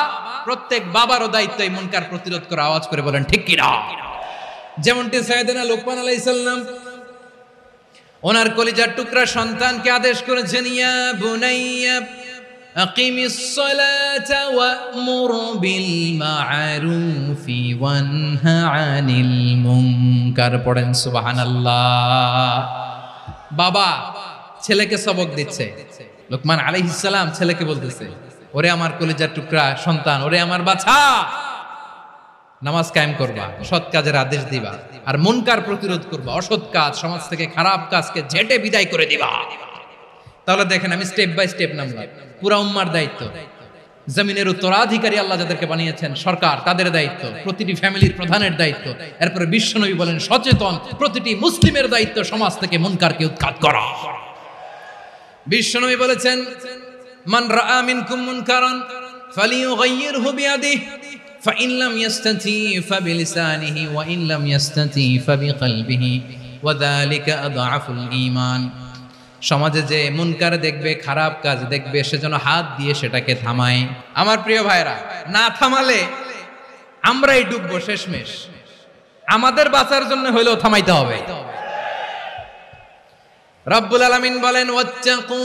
প্রত্যেক বাবারও দায়িত্ব এই মুনকার প্রতিরোধ করা। আওয়াজ করে বলেন ঠিক কি না? যেমনটি সাইয়েদনা লুকমান আলাইহিস সালাম ওনার কলিজার টুকরা সন্তানকে আদেশ করেছেন, ইয়া বুনাইয়া আকিমিস সালাতা ওয়া'মুর বিল মা'রুফি ওয়ানহা আনিল মুনকার। পড়েন সুবহানাল্লাহ। বাবা ছেলেকে সবক দিচ্ছে, লুকমান আলাইহিস সালাম ছেলেকে বলতেছে, ওরে আমার কলিজার টুকরা সন্তান, ওরে আমার বাছা, নামাজ কায়েম করবা, সৎ কাজের আদেশ দিবা, আর মুনকার প্রতিরোধ করবা, অসৎ কাজ সমাজ থেকে খারাপ কাজকে ঝেঁটে বিদায় করে দিবা। তাহলে দেখেন আমি স্টেপ বাই স্টেপ নামলাম। পুরা উম্মার দায়িত্ব, জমিনের উত্তরাধিকারী আল্লাহ যাদেরকে বানিয়েছেন সরকার, তাদের দায়িত্ব, প্রতিটি ফ্যামিলির প্রধানের দায়িত্ব, এরপরে বিশ্বনবী বলেন সচেতন প্রতিটি মুসলিমের দায়িত্ব সমাজ থেকে মুনকারকে উৎখাত করা। বিশ্বনবী বলেছেন মান রাআ মিনকুম মুনকারান ফালিয়ুগাইয়িরহু বিয়াদিহি ফাইন লাম ইয়াস্তাতি ফাবিলিসানিহি ওয়া ইন লাম ইয়াস্তাতি ফাবিকলবিহি ওয়া যালিকা আযআফুল ঈমান। সমাজে যে মুনকার দেখবে, খারাপ কাজ দেখবে, সেজন্য হাত দিয়ে সেটাকে থামায়। আমার প্রিয় ভাইরা, না থামালে আমরাই ডুববো শেষমেশ। আমাদের বাঁচার জন্য হইলেও থামাইতে হবে। রব্বুল আলামিন বলেন ওয়াত্তাকু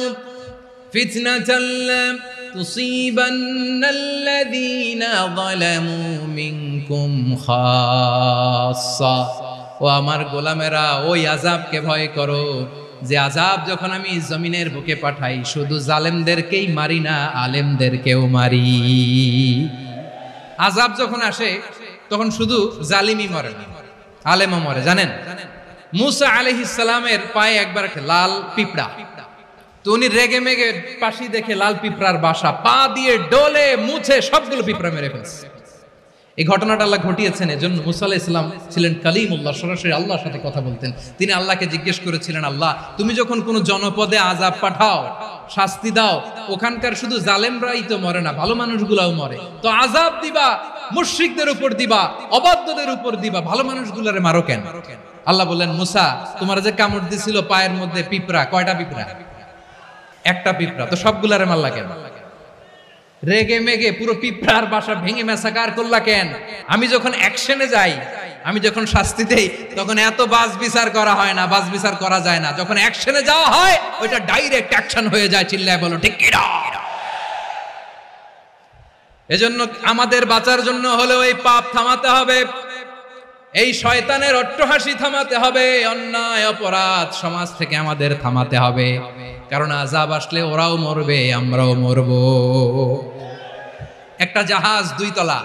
ফিতনাতাল লা তুসিবান্নাল্লাযীনা যালামু মিনকুম খাসসা। ও আমার গোলামেরা, ওই আযাবকে ভয় করো যে আযাব যখন আমি জমিনের বুকে পাঠাই শুধু জালেমদেরকেই মারি না, আলেমদেরকেও মারি। আযাব যখন আসে তখন শুধু জালিমই মরে না, আলেমও মরে। জানেন মুসা আলাইহিস সালামের পায়ে একবার লাল পিঁপড়া, তো উনি রেগে মেগে পাশি দেখে লাল পিঁপড়ার বাসা, পা দিয়ে ডলে মুছে সবগুলো পিঁপড়া মেরে ফেলছে। এই ঘটনাটা আল্লাহ ঘটিয়েছেন এজন্য মুসা আলাইহিস সালাম ছিলেন কালিমুল্লাহ, সরাসরি আল্লাহর সাথে কথা বলতেন। তিনি আল্লাহকে জিজ্ঞেস করেছিলেন, আল্লাহ তুমি যখন কোনো জনপদে আযাব পাঠাও, শাস্তি দাও, ওখানকার শুধু জালেমরাই তো মরে না, ভালো মানুষগুলাও মরে, তো আযাব দিবা মুশরিকদের উপর দিবা, অবাধ্যদের উপর দিবা, ভালো মানুষগুলারে মারো কেন? আল্লাহ বললেন, মুসা তোমার যে কামড় দিছিল পায়ের মধ্যে পিঁপড়া, কয়টা পিঁপড়া? একটা পিঁপড়া, তো সবগুলারে মারলা কেন? রেগে মেগে পুরো পিঁপড়ার বাসা ভেঙে মেসাকার করলা কেন? আমি যখন অ্যাকশনে যাই, আমি যখন শাস্তি দেই, তখন এত বাস বিচার করা হয় না, বাস বিচার করা যায় না। যখন অ্যাকশনে যাওয়া হয় ওইটা ডাইরেক্ট অ্যাকশন হয়ে যায়। চিল্লায় বলো ঠিক কি না? এজন্য আমাদের বাঁচার জন্য হলেও এই পাপ থামাতে হবে, এই শয়তানের অট্টহাসি থামাতে হবে, অন্যায় অপরাধ সমাজ থেকে আমাদের থামাতে হবে। কারণ আযাব আসলে ওরাও মরবে, আমরাও মরব। একটা জাহাজ 2 তলা,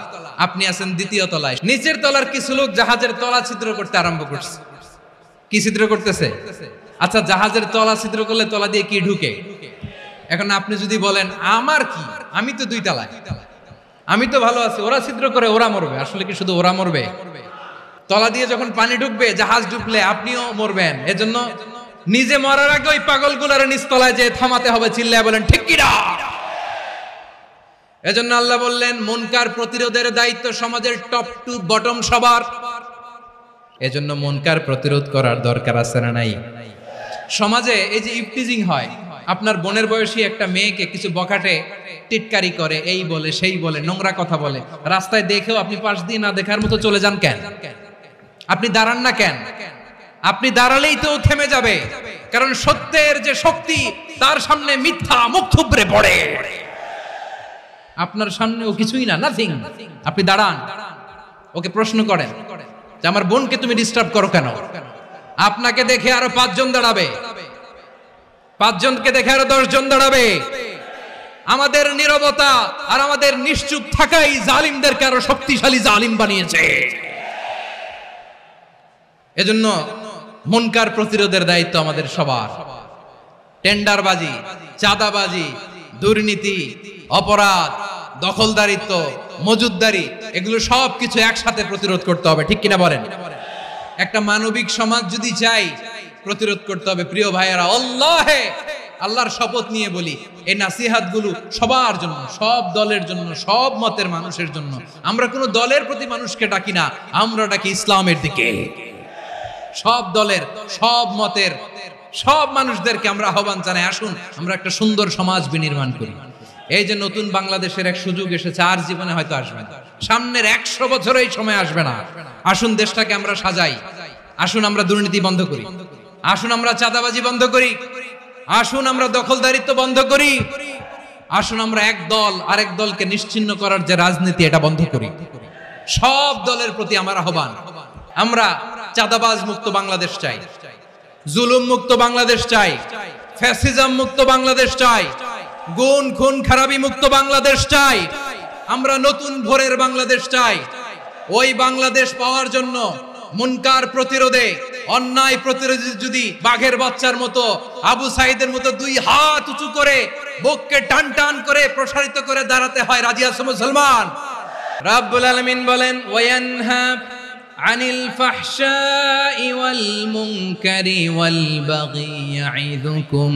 আপনি আছেন 2য় তলায়, নিচের তলার কিছু লোক জাহাজের তলা ছিদ্র করতে আরম্ভ করছে। কি ছিদ্র করতেছে? আচ্ছা, জাহাজের তলা ছিদ্র করলে তলা দিয়ে কি ঢুকে? এখন আপনি যদি বলেন আমার কি, আমি তো 2 তলায়, আমি তো ভালো আছি, ওরা ছিদ্র করে ওরা মরবে। আসলে কি শুধু ওরা মরবে? তলা দিয়ে যখন পানি ঢুকবে, জাহাজ ঢুকলে আপনিও মরবেন। এজন্য নিজে মরার আগে ওই পাগলগুলার নিচতলায় যে থামাতে হবে। চিল্লায় বলেন ঠিক কি না? এজন্য আল্লাহ বললেন মুনকার প্রতিরোধের দায়িত্ব সমাজের টপ টু বটম সবার। এজন্য মুনকার প্রতিরোধ করার দরকার আছে না নাই? সমাজে এই যে ইফটিজিং হয়, আপনার বোনের বয়সী একটা মেয়েকে কিছু বখাটে টিটকারি করে, এই বলে সেই বলে, নোংরা কথা বলে, রাস্তায় দেখেও আপনি পাশ দিয়ে না দেখার মতো চলে যান কেন? আপনি দাঁড়ান না কেন? আপনি দাঁড়ালেই তো থেমে যাবে, কারণ সত্যের যে শক্তি তার সামনে মিথ্যা মুখ থুবড়ে পড়ে। আপনার সামনে ও কিছুই না, নাথিং। আপনি দাঁড়ান, ওকে প্রশ্ন করেন যে আমার বোনকে তুমি ডিস্টার্ব করো কেন? আপনাকে দেখে আরো 5 জন দাঁড়াবে, 5 জনকে দেখে আরো 10 জন দাঁড়াবে। আমাদের নীরবতা আর আমাদের নিশ্চুপ থাকাই জালিমদেরকে আরো শক্তিশালী জালিম বানিয়েছে। এজন্য মুনকার প্রতিরোধের দায়িত্ব আমাদের সবার। টেন্ডারবাজি, চাঁদাবাজি, দুর্নীতি, অপরাধ, দখলদারিত্ব, মজুদদারি, এগুলো সবকিছু একসাথে প্রতিরোধ করতে হবে। ঠিক কিনা বলেন? একটা মানবিক সমাজ যদি চাই, প্রতিরোধ করতে হবে। প্রিয় ভাইয়েরা, আল্লাহর শপথ নিয়ে বলি, এই নাসিহাতগুলো সবার জন্য, সব দলের জন্য, সব মতের মানুষের জন্য। আমরা কোনো দলের প্রতি মানুষকে ডাকি না, আমরা ডাকি ইসলামের দিকে। সব দলের, সব মতের, সব মানুষদেরকে আমরা আহ্বান জানাই, আসুন আমরা একটা সুন্দর সমাজ বিনির্মাণ করি। এই যে নতুন বাংলাদেশের এক সুযোগ এসেছে, আর জীবনে হয়তো আসবে না, সামনের 100 বছর এই সময় আসবে না। আসুন দেশটাকে আমরা সাজাই, আসুন আমরা দুর্নীতি বন্ধ করি, আসুন আমরা চাঁদাবাজি বন্ধ করি, আসুন আমরা দখলদারিত্ব বন্ধ করি, আসুন আমরা এক দল আরেক দলকে নিশ্চিহ্ন করার যে রাজনীতি, এটা বন্ধ করি। সব দলের প্রতি আমার আহ্বান, আমরা চাঁদাবাজ মুক্ত বাংলাদেশ চাই, জুলুম মুক্ত বাংলাদেশ চাই, ফ্যাসিজম মুক্ত বাংলাদেশ চাই, গুণ খুন খারাপি মুক্ত বাংলাদেশ চাই। আমরা নতুন ভোরের বাংলাদেশ চাই। ওই বাংলাদেশ পাওয়ার জন্য মুনকার প্রতিরোধে, অন্যায় প্রতিরোধে যদি বাঘের বাচ্চার মতো, আবু সাইদের মতো দুই হাত উঁচু করে বুককে টান টান করে প্রসারিত করে দাঁড়াতে হয়, রাজি আছো মুসলমান? রাব্বুল আলামিন বলেন, ওয়ায়ানহা আনিল ফাহশাই ওয়াল মুনকারি ওয়াল বাগি ইয়াইদুকুম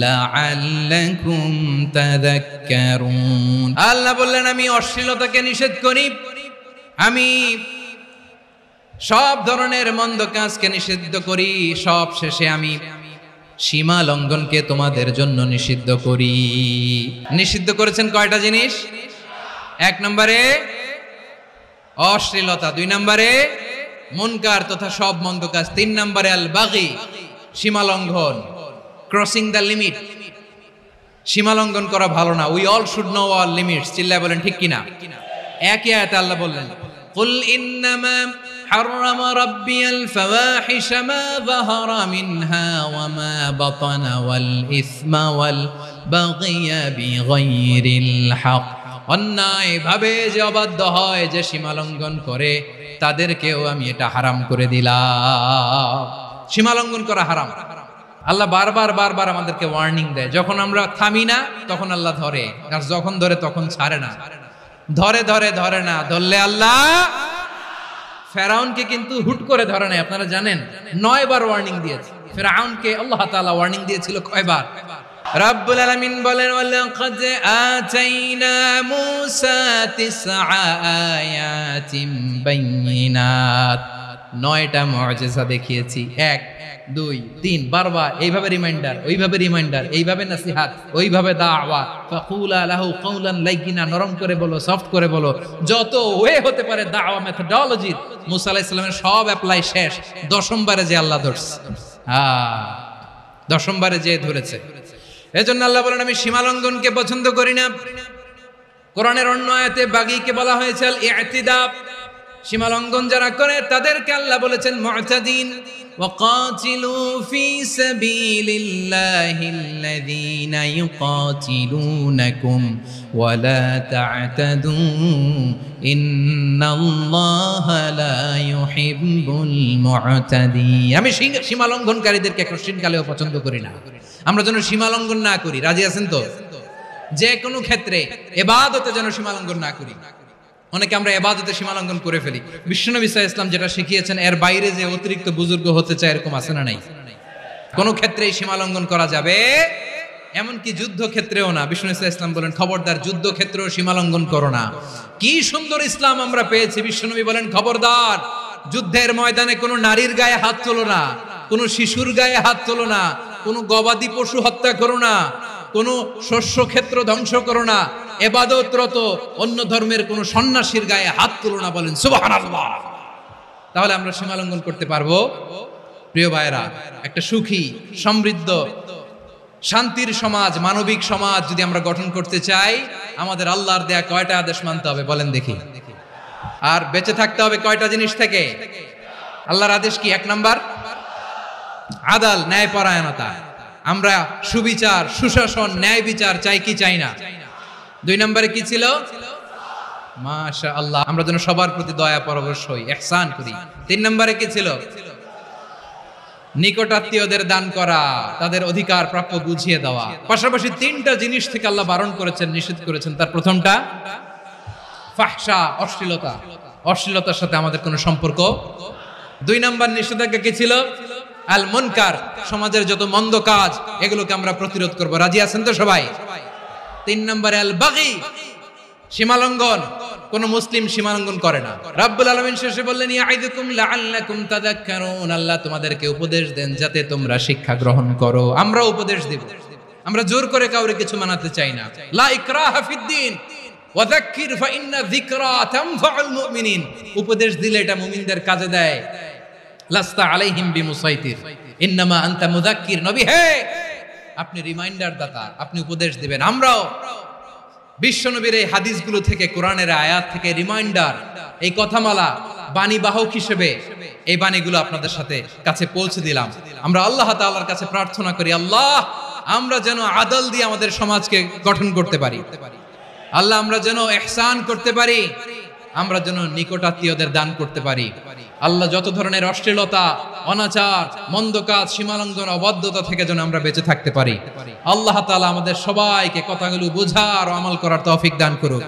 লাআল্লাকুম তাযাক্কারুন। আল্লাহ বললেন, আমি অশ্লীলতাকে নিষেধ করি, আমি সব ধরনের মন্দ কাজকে নিষিদ্ধ করি, সব শেষে আমি সীমা লঙ্ঘনকে তোমাদের জন্য নিষিদ্ধ করি। নিষিদ্ধ করেছেন কয়টা জিনিস? 1 নম্বরে অশ্লীলতা, 2 নম্বরে মুনকার তথা সব মন্দ কাজ, 3 নম্বরে আল বাগি সীমা লঙ্ঘন, ক্রসিং দ্য লিমিট। সীমা লঙ্ঘন করা ভালো না। We all should know our limits. চিল্লায় বলেন ঠিক কিনা? একই আয়াতে আল্লাহ বললেন, কুল ইন্নামা حرم ربي الفواحش ما ظهر منها وما بطن والإثم والبغي بغير الحق। অন্যায় ভাবে যে অবাধ্য হয়, যে সীমা লঙ্ঘন করে, তাদেরকেও আমি এটা হারাম করে দিলাম। সীমা লঙ্ঘন করা হারাম। আল্লাহ বারবার বারবার আমাদেরকে ওয়ার্নিং দেয়। যখন আমরা থামি না তখন আল্লাহ ধরে, আর যখন ধরে তখন ছাড়ে না। ধরে ধরে ধরে না, ধরলে আল্লাহ ফেরাউনকে কিন্তু হুট করে ধরে নাই। আপনারা জানেন 9 বার ওয়ার্নিং দিয়েছে ফেরাউনকে। আল্লাহ তাআলা ওয়ার্নিং দিয়েছিল কয়বার? রাব্বুল আলামিন বলেন, ওয়ালাকাদ আতাইনা মূসা 9 আয়াতিন বাইয়িনাত। 9টা মুআজিজা দেখিয়েছি। 1 2 3 বারবার এইভাবে রিমাইন্ডার, ওইভাবে রিমাইন্ডার, এইভাবে নসিহত, ওইভাবে দাওয়া। ফাকুলা লাহু কাওলান লাইয়িনা, নরম করে বলো, সফট করে বলো, যত ওয়ে হতে পারে দাওয়া মেথডোলজি। মুসা আলাইহিস সালামের সব অ্যাপ্লাই শেষ। 10ম বারে যে আল্লাহ ধরছে, 10ম বারে যে ধরেছে। এজন্য আল্লাহ বলেন, আমি সীমা লঙ্ঘনকে পছন্দ করি না। কোরআনের অন্য আয়াতে বাগীকে বলা হয়েছে আল ইতিদা। সীমা লঙ্ঘন যারা করে তাদেরকে আল্লাহ বলেছেন মুতাদিন। وقاتلوا في سبيل الله الذين يقاتلونكم ولا تعتدوا إن الله لا يحب المعتدين। আমি সীমা লঙ্ঘনকারীদেরকে কোশ্চিন কালেও পছন্দ করি না। আমরা যেন সীমা লঙ্ঘন না করি। রাজি আছেন তো? যে কোনো ক্ষেত্রে ইবাদতে যেন সীমা লঙ্ঘন না করি। অনেকে আমরা ইবাদতে সীমা লঙ্ঘন করে ফেলি। বিশ্বনবী সাল্লাল্লাহু আলাইহি ওয়াসাল্লাম যেটা শিখিয়েছেন এর বাইরে যে অতিরিক্ত বুজুর্গ হতে চায়, এরকম আছে না নাই? কোন ক্ষেত্রেই সীমা লঙ্ঘন করা যাবে, এমনকি যুদ্ধ ক্ষেত্রেও না। বিশ্বনবী সাল্লাল্লাহু আলাইহি ওয়াসাল্লাম বলেন, খবরদার যুদ্ধ ক্ষেত্রেও সীমা লঙ্ঘন করো না। কি সুন্দর ইসলাম আমরা পেয়েছি। বিশ্বনবী বলেন, খবরদার যুদ্ধের ময়দানে কোনো নারীর গায়ে হাত তোলো না, কোনো শিশুর গায়ে হাত তোলো না, কোনো গবাদি পশু হত্যা করো না, কোনো শস্য ক্ষেত্র ধ্বংস করো না, ইবাদতরত অন্য ধর্মের কোন সন্ন্যাসীর গায়ে হাত তুলো না। বলেন সুবহানাল্লাহ। তাহলে আমরা সীমা লঙ্ঘন করতে পারবো? প্রিয় ভাইরা, একটা সুখী, সমৃদ্ধ, শান্তির সমাজ, মানবিক সমাজ যদি আমরা গঠন করতে চাই, আমাদের আল্লাহর দেয়া কয়টা আদেশ মানতে হবে বলেন দেখি? আর বেঁচে থাকতে হবে কয়টা জিনিস থেকে? আল্লাহর আদেশ কি? 1 নাম্বার আদাল, ন্যায়পরায়ণতা। আমরা সুবিচার, সুশাসন, ন্যায় বিচার চাই কি চাই না? 2 নম্বরে কি ছিল? মাশাআল্লাহ, আমরা যেন সবার প্রতি দয়া পরবশ হই, ইহসান করি। 3 নম্বরে কি ছিল? নিকটাত্মীয়দের দান করা, তাদের অধিকার প্রাপ্য বুঝিয়ে দেওয়া। পাশাপাশি 3টা জিনিস থেকে আল্লাহ বারণ করেছেন, নিষেধ করেছেন। তার প্রথমটা ফাহশা, অশ্লীলতা। অশ্লীলতার সাথে আমাদের কোনো সম্পর্ক। 2 নম্বর নিষেধাজ্ঞা কি ছিল? আল মুনকার, সমাজের যত মন্দ কাজ এগুলোকে আমরা প্রতিরোধ করব। রাজি আছেন তো সবাই? 3 নম্বরে আল বাগী, সীমালঙ্ঘন। কোন মুসলিম সীমালঙ্ঘন করে না। রাব্বুল আলামিন শেষে বললেন, ইয়াইদুকুম লাআল্লাকুম তাযাক্কারুন। আল্লাহ তোমাদেরকে উপদেশ দেন যাতে তোমরা শিক্ষা গ্রহণ করো। আমরা উপদেশ দেব, আমরা জোর করে কাউরে কিছু মানাতে চাই না। লা ইকরাহা ফিদ্দিন ওয়া যাক্কির ফাইন্না যিকরা তানফাউল মুমিনিন। উপদেশ দিলে এটা মুমিনদের কাজে দেয়। লাস্তা আলাইহিম বিমুসাইতির ইন্নামা আনতা মুযাক্কির। নবী হে, আপনি রিমাইন্ডার দাতা, আপনি উপদেশ দিবেন। আমরাও বিশ্বনবীর এই হাদিসগুলো থেকে, কোরআনের আয়াত থেকে রিমাইন্ডার, এই কথামালা, বাণী বাহক হিসেবে এই বাণীগুলো আপনাদের সাথে কাছে পৌঁছে দিলাম। আমরা আল্লাহ তাআলার কাছে প্রার্থনা করি, আল্লাহ আমরা যেন আদল দিয়ে আমাদের সমাজকে গঠন করতে পারি। আল্লাহ আমরা যেন ইহসান করতে পারি, আমরা যেন নিকটাত্মীয়দের দান করতে পারি। আল্লাহ যত ধরনের অশ্লীলতা, অনাচার, মন্দ কাজ, সীমালঙ্ঘন, অবাধ্যতা থেকে যেন আমরা বেঁচে থাকতে পারি। আল্লাহ তাআলা আমাদের সবাইকে কথাগুলো বোঝার ও আমল করার তৌফিক দান করুক।